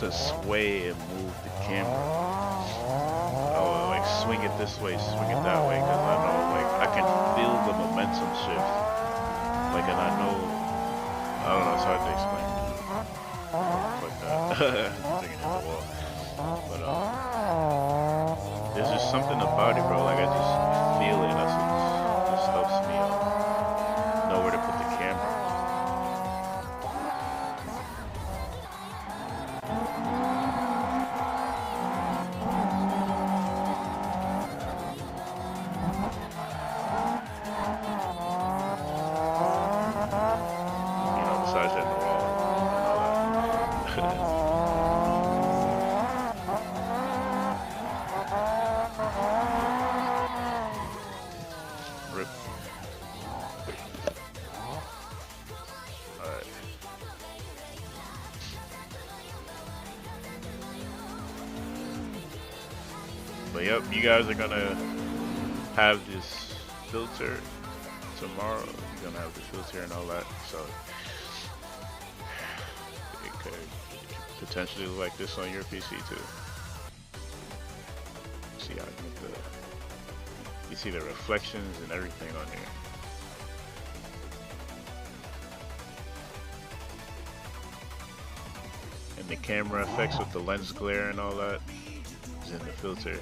to sway and move the camera. Oh, like swing it this way, swing it that way, because I know, like, I can feel the momentum shift. Like, and I know, I don't know, it's hard to explain. But, taking it to the wall. But, there's just something about it, bro. Like, I just feel it. That's what just helps me know where to put the camera. Besides hitting the wall and all that. Rip. Alright. But yep, you guys are gonna have this filter tomorrow. You're gonna have the filter and all that, so it could potentially look like this on your PC too. See how you see the reflections and everything on there. And the camera effects with the lens glare and all that is in the filter.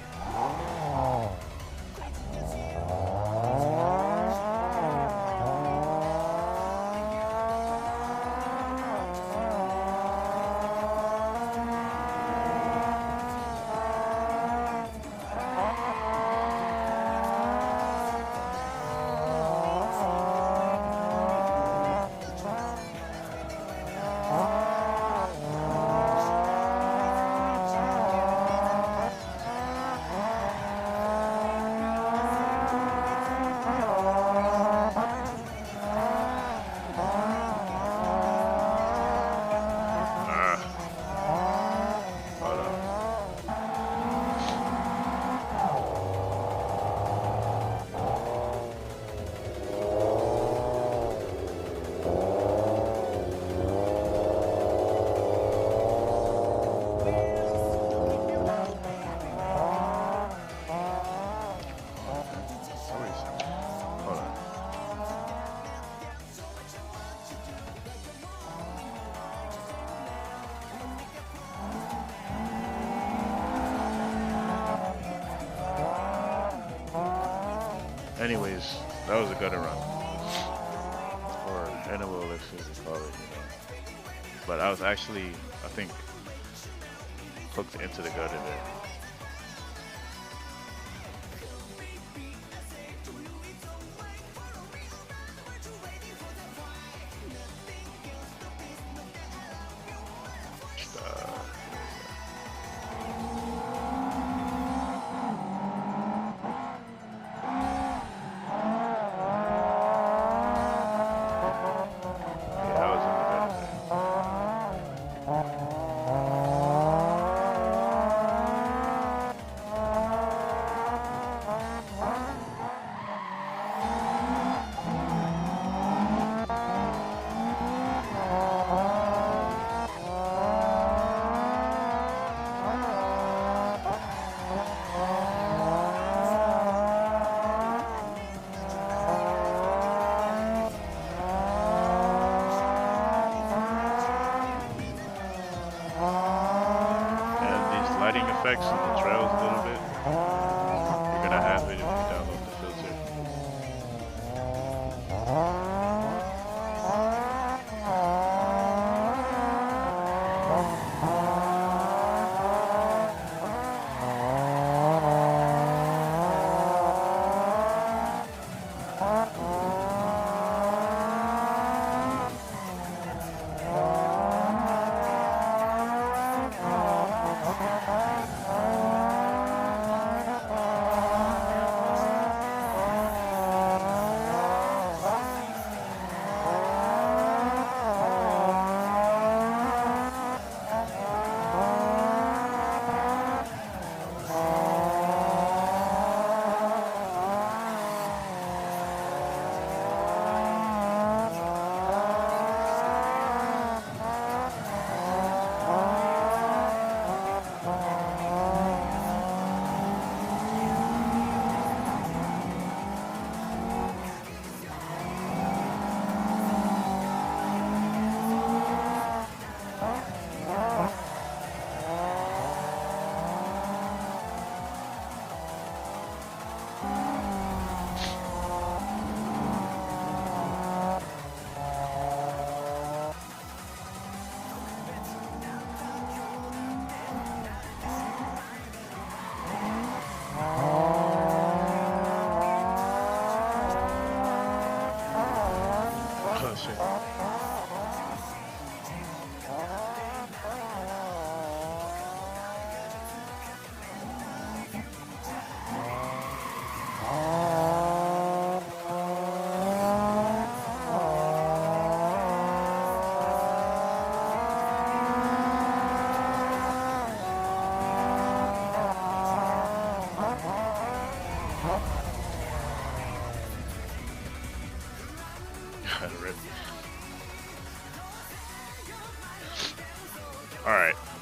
Anyways, that was a gutter run, or animal if you call it, you know. But I was actually, I think, hooked into the gutter there. Effects on the trails a little bit. You're gonna have it if you download the filter.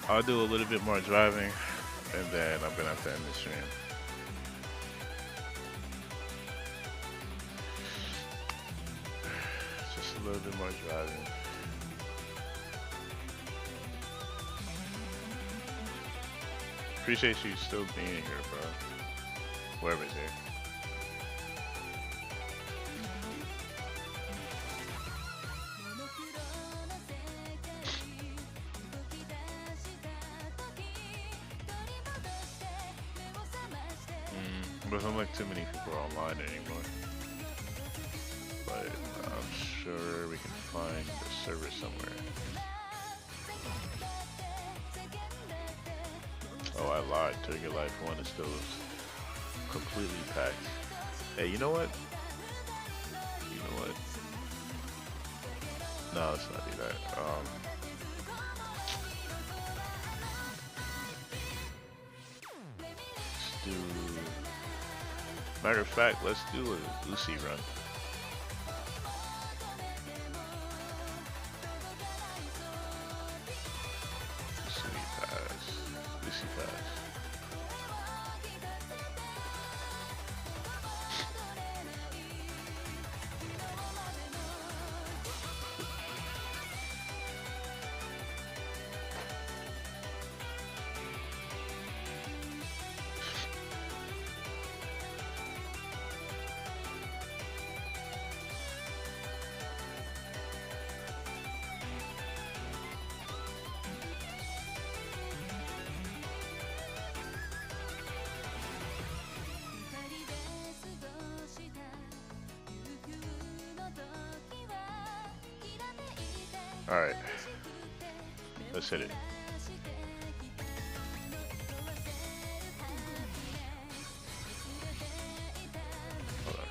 I'll do a little bit more driving, and then I'm gonna have to end the stream. Just a little bit more driving. Appreciate you still being here, bro. Whoever's here. Doesn't look too many people online anymore, but I'm sure we can find the server somewhere. Oh, I lied. Turkey Life 1 is still completely packed. Hey, you know what? You know what? No, let's not do that. Let's do... Matter of fact, let's do a Lucy run. Lucy pass. All right, let's hit it. Hold on.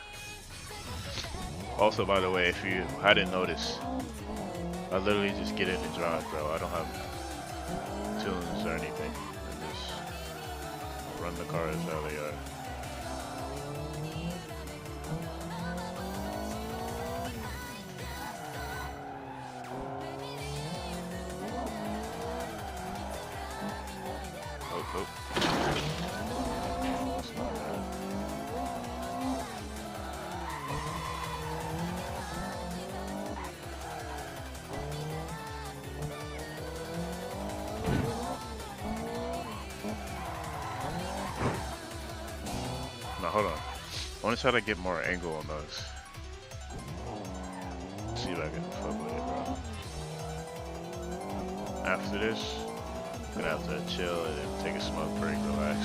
Also, by the way, if you hadn't noticed, I literally just get in and drive, bro. I don't have tunes or anything. I just run the cars how they are. Oh. Now hold on. I want to try to get more angle on those. See if I can fuck with it, bro. After this, I'm gonna have to chill and take a smoke break, relax.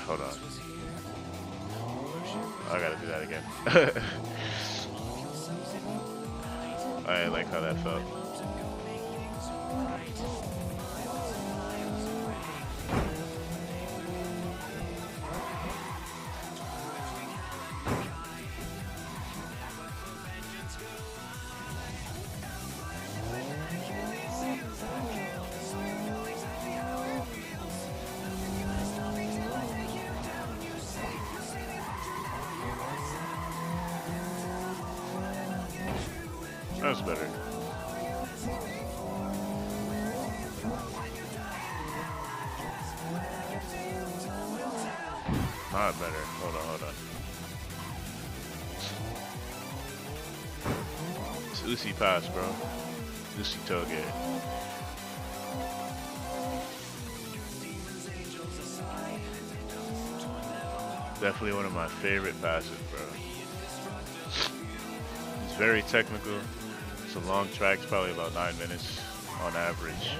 Hold on. I gotta do that again. I didn't like how that felt. That's better. Not better. Hold on. It's Uzi pass, bro. Lucy Toge. Definitely one of my favorite passes, bro. It's very technical. It's a long track. It's probably about 9 minutes on average.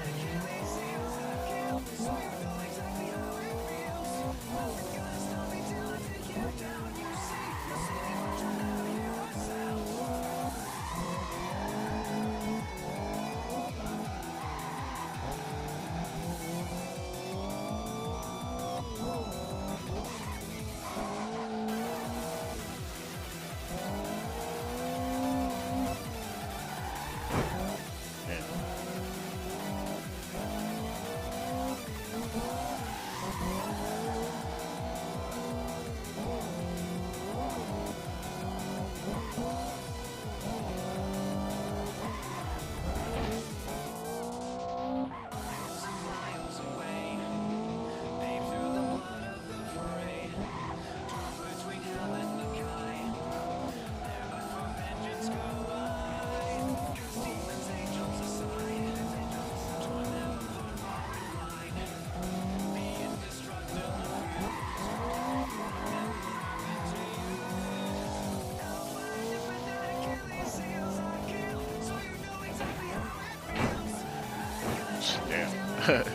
Damn.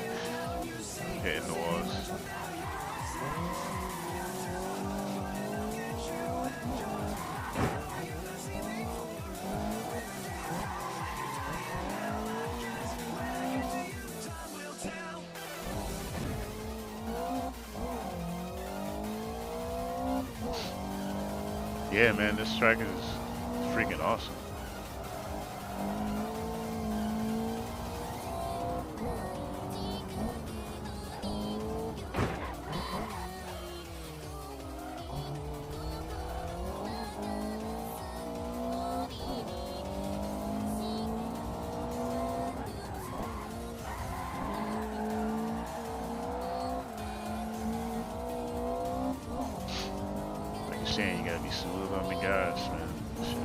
Hitting the walls. Yeah, man, this track is freaking awesome. You gotta be smooth on the gas, man. Shit.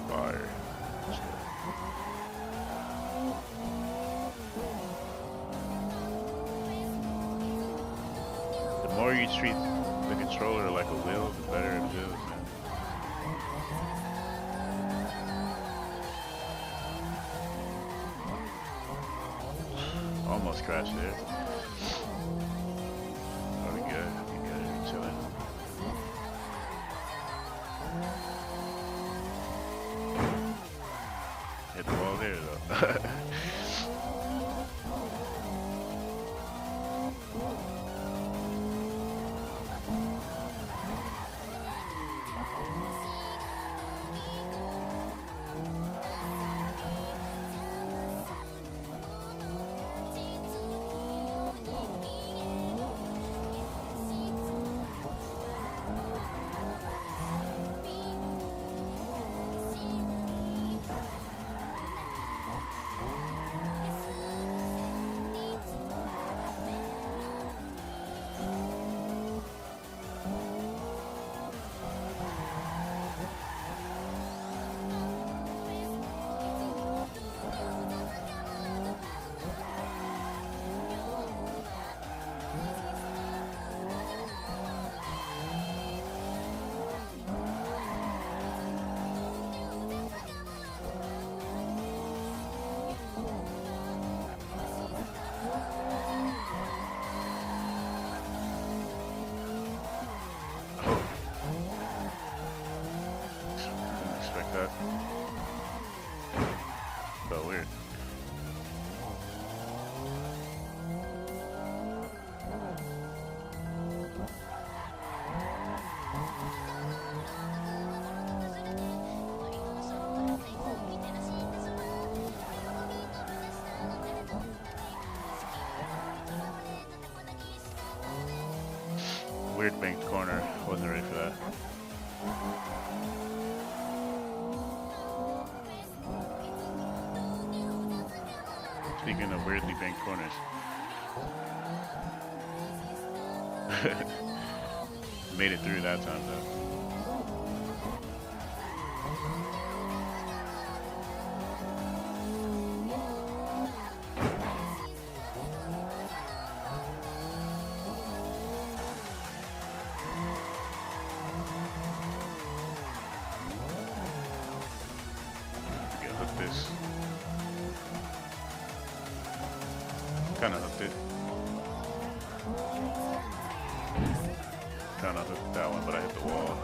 Fire. The more you treat the controller like a wheel, the better it feels, man. Almost crashed there. Oh, we good. Chilling. Hit the wall there though. That felt weird. Weird banked corner. Wasn't ready for that. Speaking of weirdly banked corners. Made it through that time though. Kind of hooked it. Kind of hooked that one, but I hit the wall.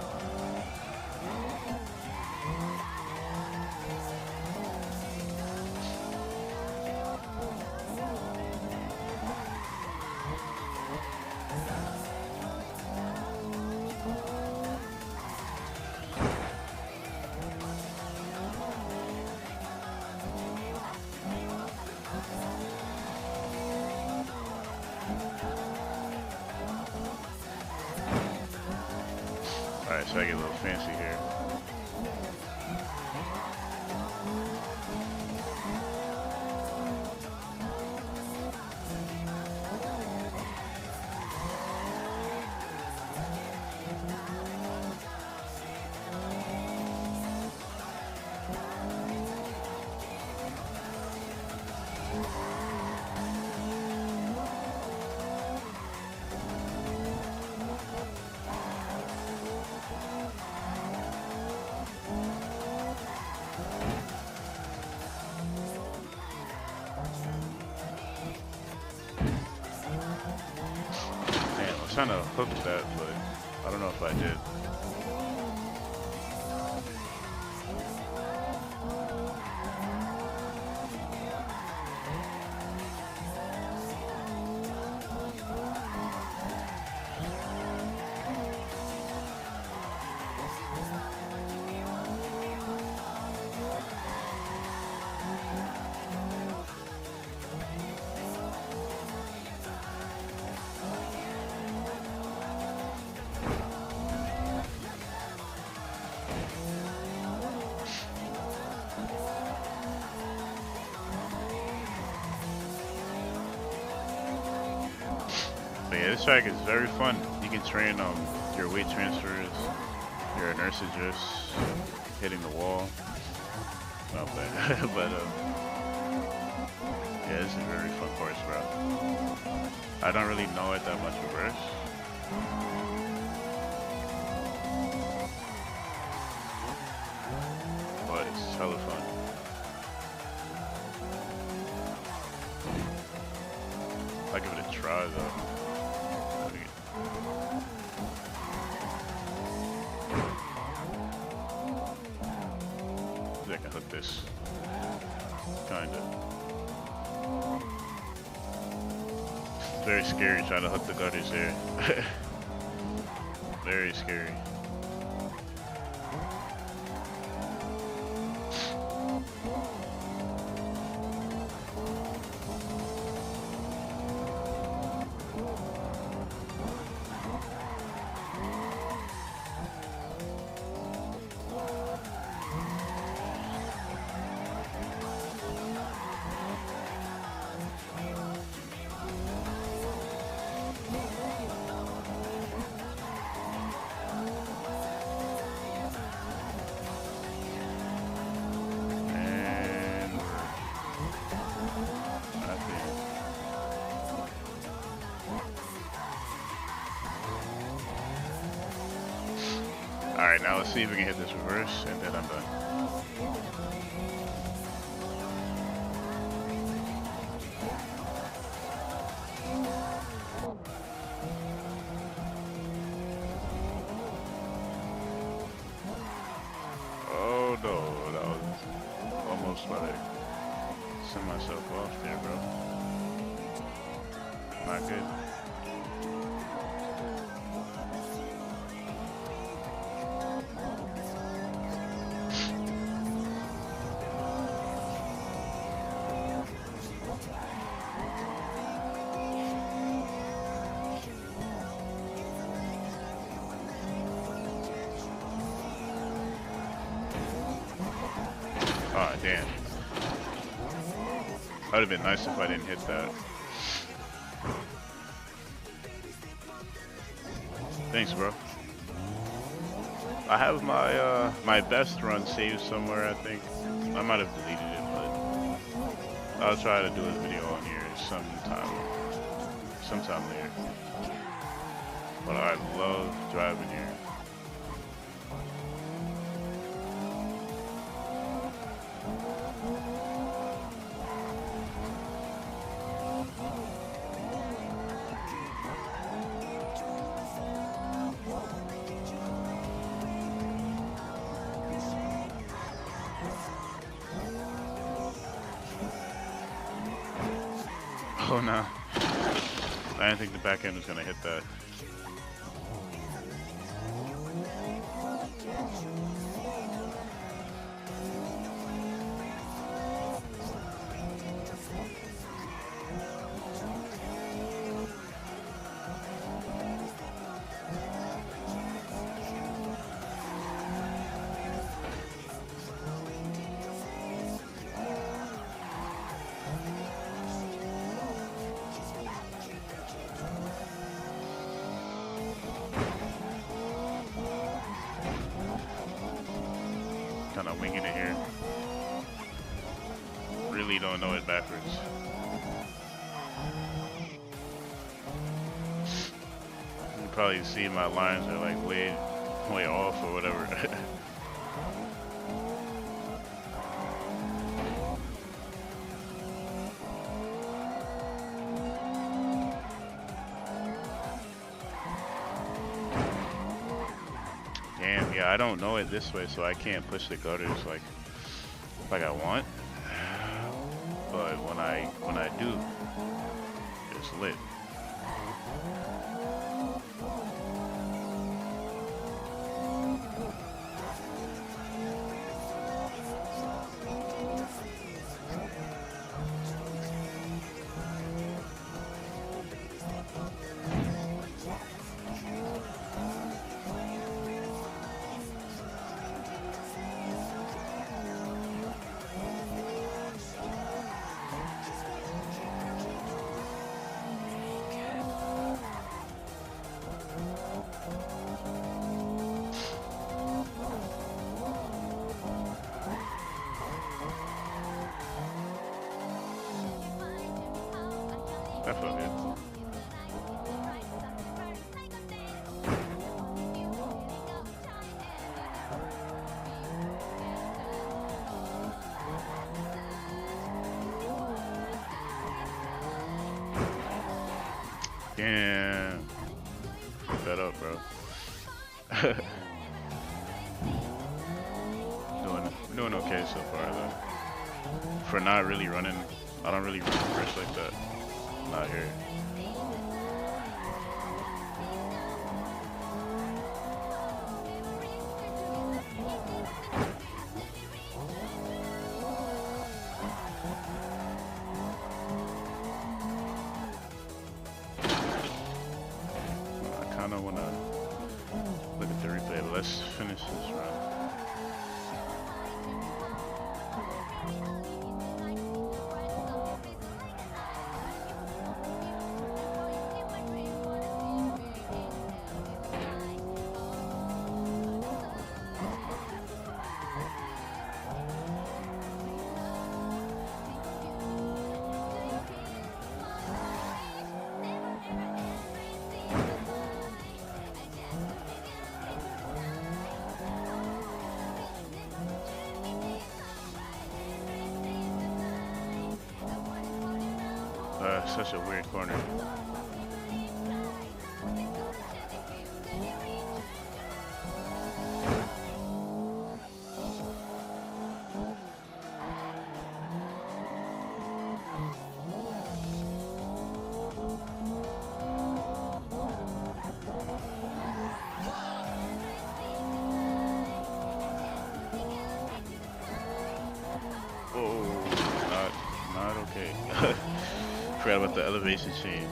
Alright, so I get a little fancy here. Trying to hook that, but I don't know if I did. But yeah, this track is very fun. You can train your weight transfers, your inertia drifts, hitting the wall. Not bad, but yeah, this is a very fun course, bro. I don't really know it that much reverse. But it's hella fun. I'll give it a try though. I can hook this. Kinda. It's very scary trying to hook the gutters here. Very scary. Alright, now let's see if we can hit this reverse, and then I'm done. Oh no, that was almost about to send myself off there, bro. Not good. Oh, damn. That would have been nice if I didn't hit that. Thanks, bro. I have my my best run saved somewhere, I think. I might have deleted it, but I'll try to do a video on here sometime later. But I love driving here. Oh no. I didn't think the back end was gonna hit that. Kind of winging it here. Really don't know it backwards. You probably see my lines are like way off or whatever. Damn, yeah, I don't know it this way, so I can't push the gutters like I want. But when I do, it's lit. That felt good. Damn. Fed up, bro. Doing okay so far though. For not really running, I don't really run first like that. Not here. I kind of want to look at the replay, but let's finish this run. Such a weird corner. Oh, not okay. Forgot about the elevation change.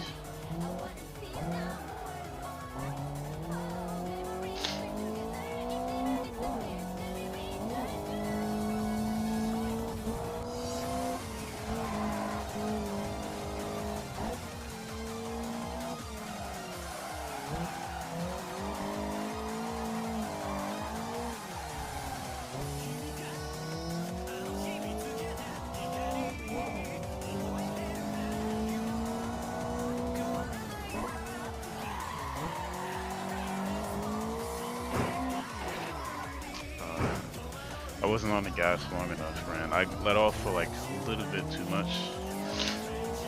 I wasn't on the gas long enough, man. I let off for like a little bit too much,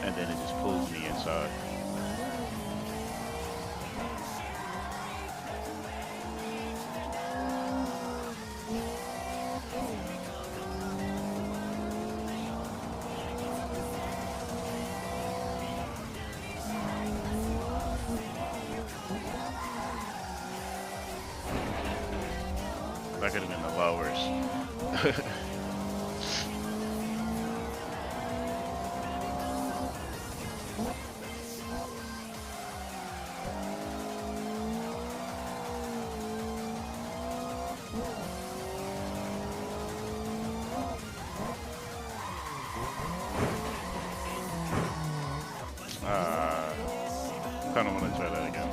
and then it just pulled me inside. lot worse. Kind of want to try that again.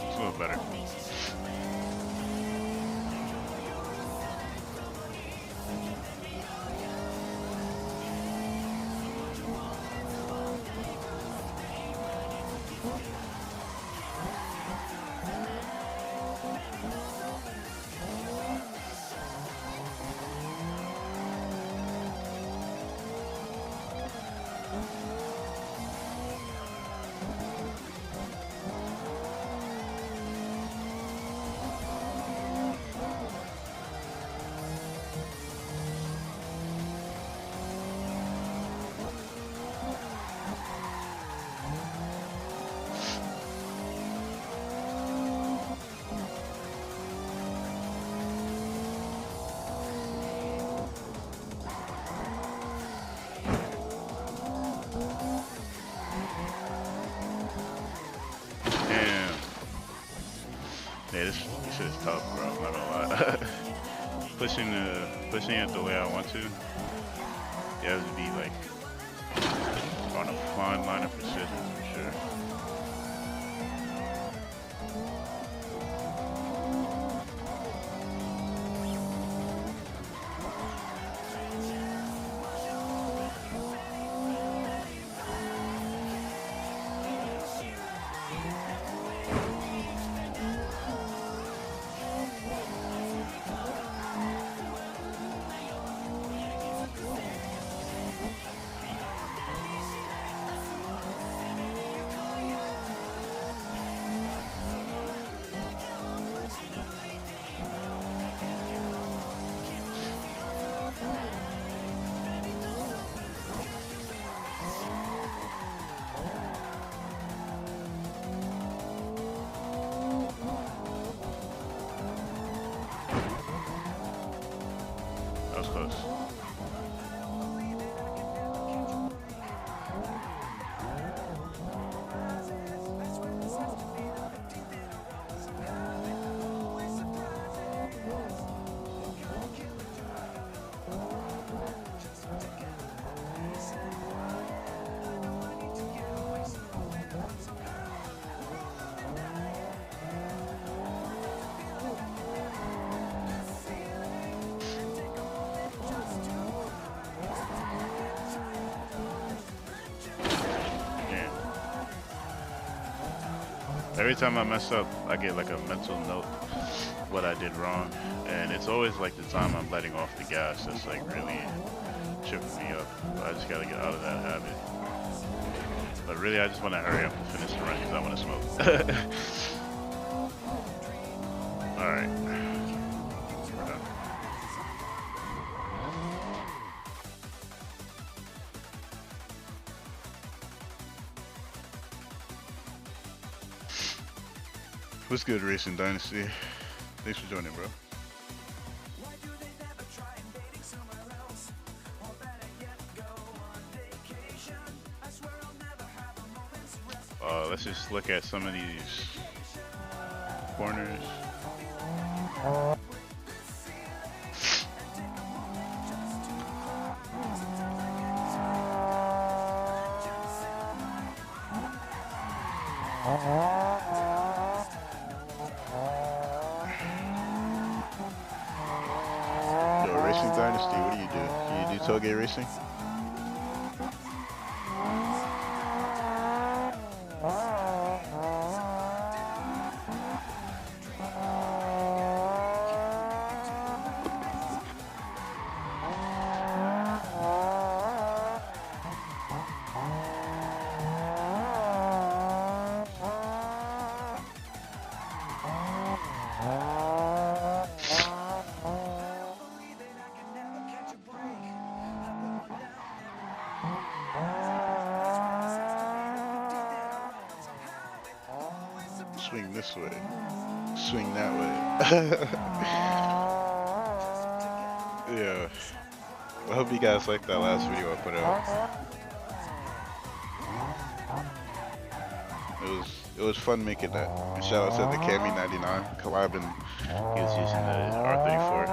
A little better. Yeah, this shit is tough, bro. I'm not gonna lie. pushing it the way I want to. You have to be like on a fine line of precision for sure. That was close. Every time I mess up, I get like a mental note what I did wrong, and it's always like the time I'm letting off the gas that's like really tripping me up. I just gotta get out of that habit. But really, I just want to hurry up and finish the run because I want to smoke. All right, we're done. What's good, Racing Dynasty? Thanks for joining, bro. Let's just look at some of these corners. Yo, Racing Dynasty, what do you do? Do you do tailgate racing? swing this way, swing that way. Yeah. I hope you guys liked that last video I put out. It was fun making that. And shout out to the Cami 99 collabing. He was using the R34.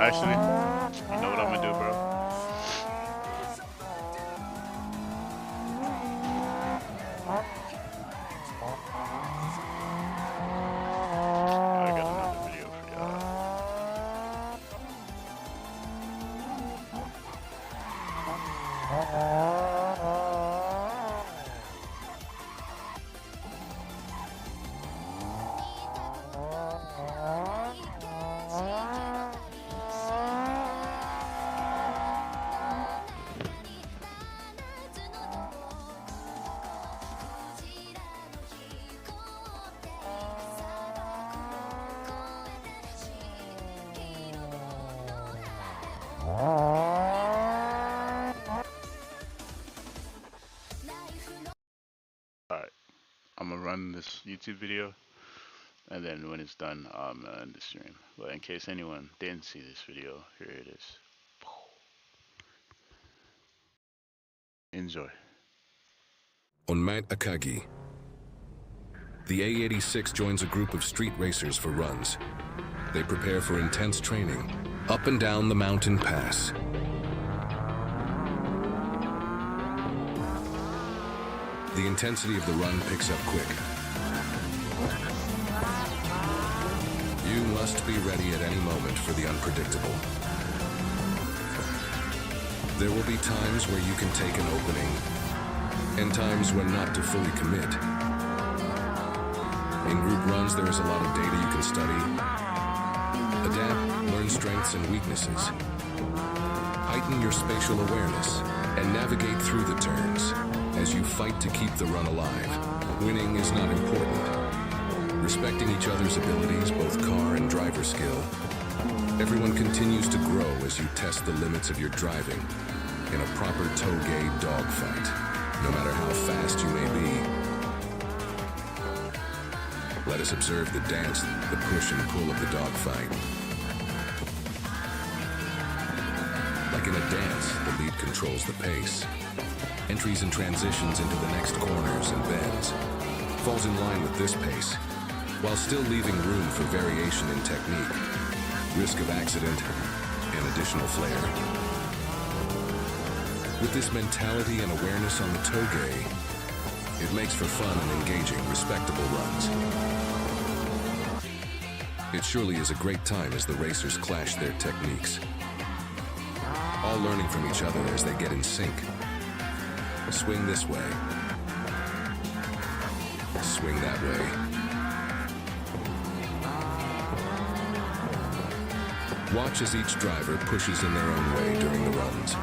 Actually, you know what I'm gonna do, bro? I got another video for y'all. Alright, I'm gonna run this YouTube video, and then when it's done, I'm gonna end the stream. But in case anyone didn't see this video, here it is. Enjoy. On Mount Akagi, the A86 joins a group of street racers for runs. They prepare for intense training, up and down the mountain pass. The intensity of the run picks up quick. You must be ready at any moment for the unpredictable. There will be times where you can take an opening, and times when not to fully commit. In group runs, there is a lot of data you can study, adapt, learn strengths and weaknesses, heighten your spatial awareness, and navigate through the turns as you fight to keep the run alive. Winning is not important. Respecting each other's abilities, both car and driver skill, everyone continues to grow as you test the limits of your driving in a proper Toge dogfight, no matter how fast you may be. Let us observe the dance, the push and pull of the dogfight. Like in a dance, the lead controls the pace. Entries and transitions into the next corners and bends falls in line with this pace, while still leaving room for variation in technique, risk of accident, and additional flair. With this mentality and awareness on the Toge, it makes for fun and engaging, respectable runs. It surely is a great time as the racers clash their techniques, all learning from each other as they get in sync. Swing this way. Swing that way. Watch as each driver pushes in their own way during the runs.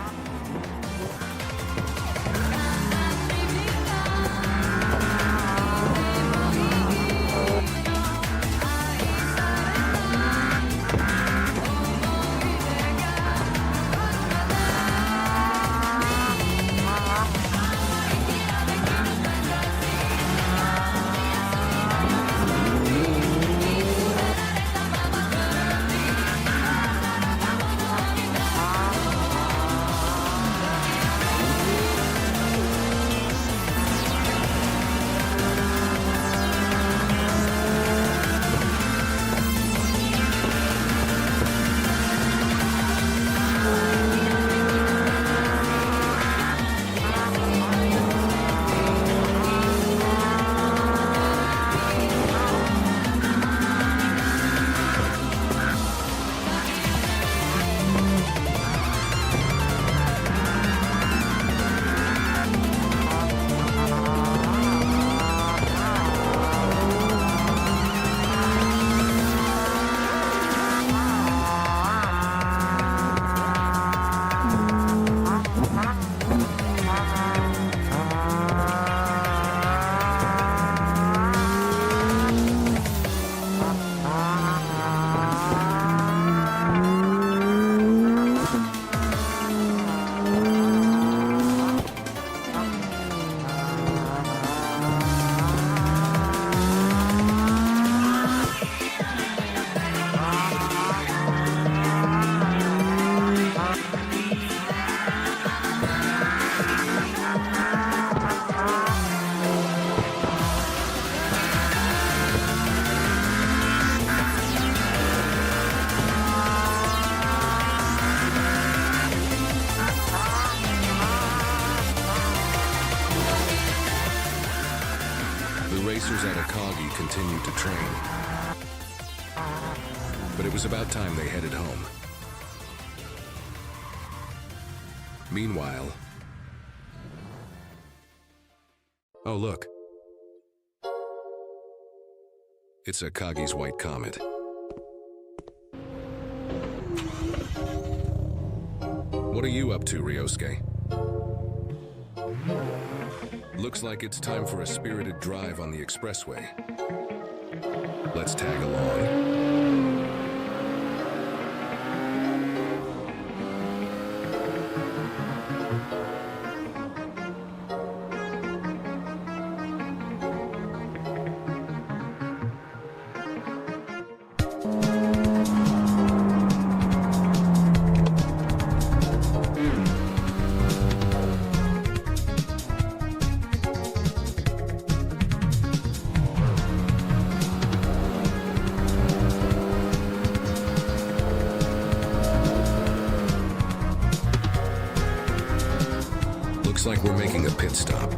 racers at Akagi continued to train. But it was about time they headed home. Meanwhile... Oh, look. It's Akagi's white comet. What are you up to, Ryosuke? Looks like it's time for a spirited drive on the expressway. Let's tag along. Looks like we're making a pit stop.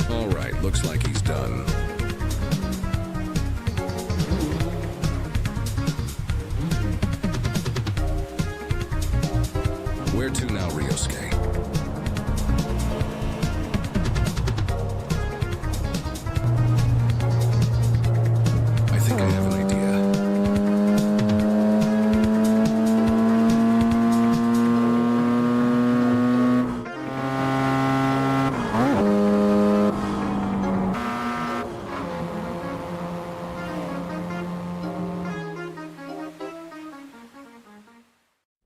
All right, looks like he's done. Where to now, Ryosuke? I think I have an idea.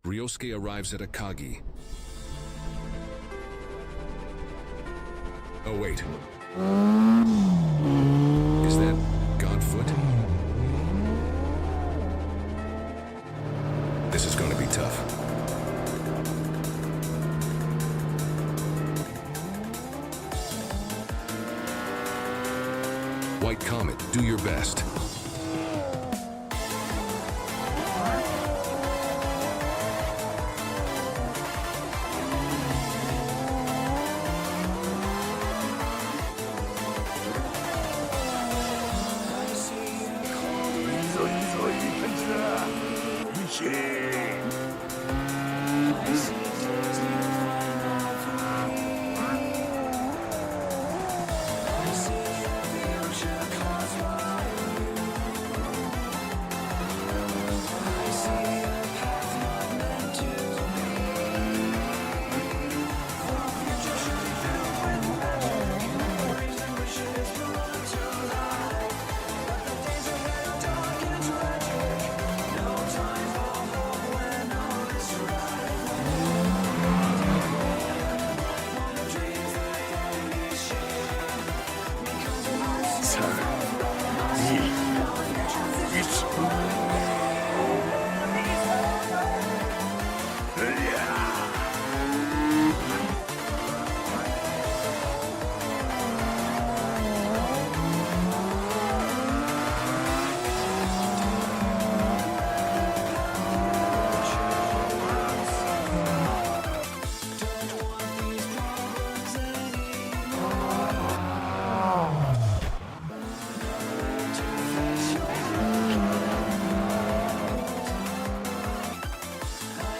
Ryosuke arrives at Akagi. Oh, wait. Is that Godfoot? This is going to be tough. White Comet, do your best.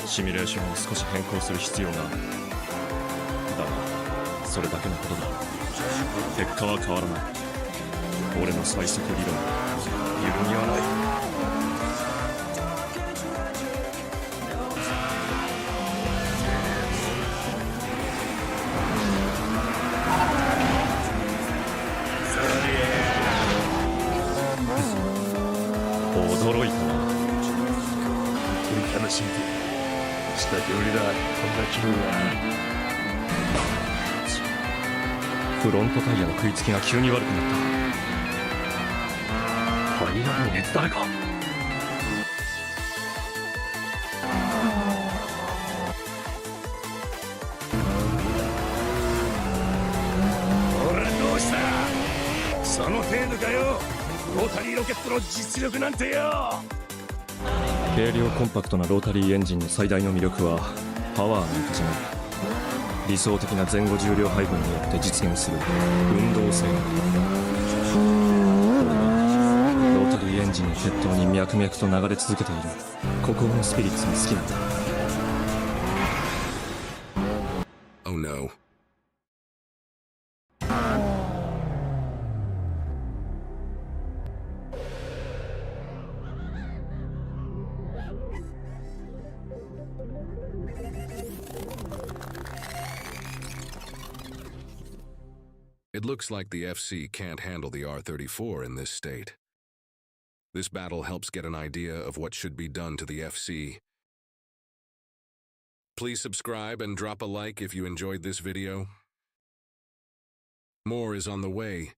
シミュレーションを少し変更する必要がある。だがそれだけのことだ。結果は変わらない。俺の最速理論揺るぎはない。驚いたな。楽しい久しぶりだ。こんな気分は。フロントタイヤの食いつきが急に悪くなった。タイヤの熱誰か。ムかよ。ロータリーロケットの実力なんてよ。軽量コンパクトなロータリーエンジンの最大の魅力はパワーなんかじゃない。理想的な前後重量配分によって実現する運動性。ロータリーエンジンの血統に脈々と流れ続けている孤高のスピリッツが好きなんだ。Oh no. It looks like the FC can't handle the R-34 in this state. This battle helps get an idea of what should be done to the FC. Please subscribe and drop a like if you enjoyed this video. More is on the way.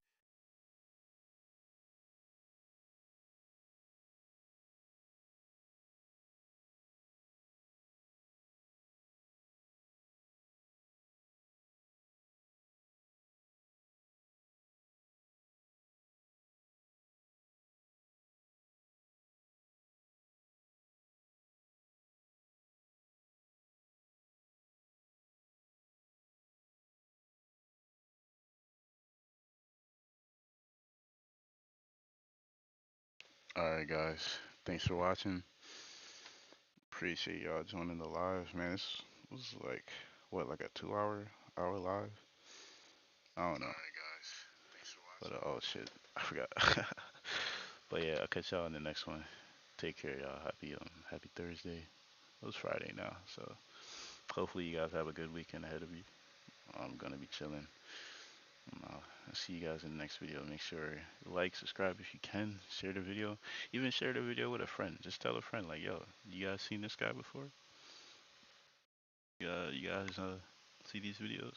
Alright, guys. Thanks for watching. Appreciate y'all joining the live. Man, this was like, what, like a 2 hour live? I don't know. Alright, guys. Thanks for watching. But, oh shit. I forgot. But yeah, I'll catch y'all in the next one. Take care, y'all. Happy Thursday. It was Friday now, so hopefully you guys have a good weekend ahead of you. I'm gonna be chilling. I'll see you guys in the next video. Make sure like, subscribe if you can, share the video, even share the video with a friend. Just tell a friend like, yo, you guys seen this guy before? You guys see these videos?